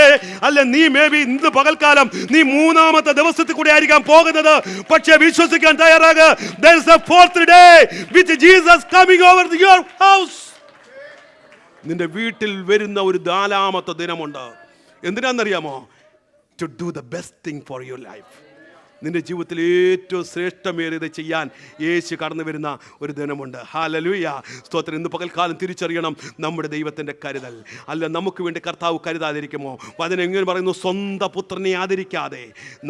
നീ മേ ബി ഇന്ന് പകൽക്കാലം നീ 3ാമത്തെ ദിവസത്തിൽ കൂടി ആയിരിക്കാം പോകുന്നത്, പക്ഷേ വിശ്വസിക്കാൻ തയ്യാറാകുക. There is a 4th day with Jesus coming over your house. നിന്റെ വീട്ടിൽ വരുന്ന ഒരു 4ാമത്തെ ദിനമുണ്ട്. എന്തിനാണെന്നറിയാമോ? To do the best thing for your life. നിന്റെ ജീവിതത്തിൽ ഏറ്റവും ശ്രേഷ്ഠമേറിയത് ചെയ്യാൻ യേശു കടന്നു വരുന്ന ഒരു ദിനമുണ്ട്. ഹല്ലേലൂയ, സ്തോത്രം. ഇന്ന് പകൽക്കാലം തിരിച്ചറിയണം നമ്മുടെ ദൈവത്തിൻ്റെ കരുതൽ. നമുക്ക് വേണ്ടി കർത്താവ് കരുതാതിരിക്കുമോ? വചനം എങ്ങനെ പറയുന്നു? സ്വന്തം പുത്രനെ ആദരിക്കാതെ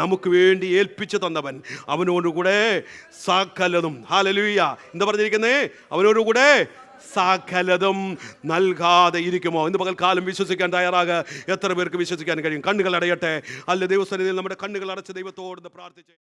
നമുക്ക് വേണ്ടി ഏൽപ്പിച്ചു തന്നവൻ അവനോടുകൂടെ സകലതും, ഹല്ലേലൂയ, എന്താ പറഞ്ഞിരിക്കുന്നേ? അവനോടുകൂടെ സകലതും നൽകാതെ ഇരിക്കുമോ? ഇന്ന് പകൽക്കാലം വിശ്വസിക്കാൻ തയ്യാറാകുക. എത്ര പേർക്ക് വിശ്വസിക്കാൻ കഴിയും? കണ്ണുകൾ അടയട്ടെ. ദൈവസന്നിധിയിൽ നമ്മുടെ കണ്ണുകൾ അടച്ച് ദൈവത്തോട് പ്രാർത്ഥിച്ച്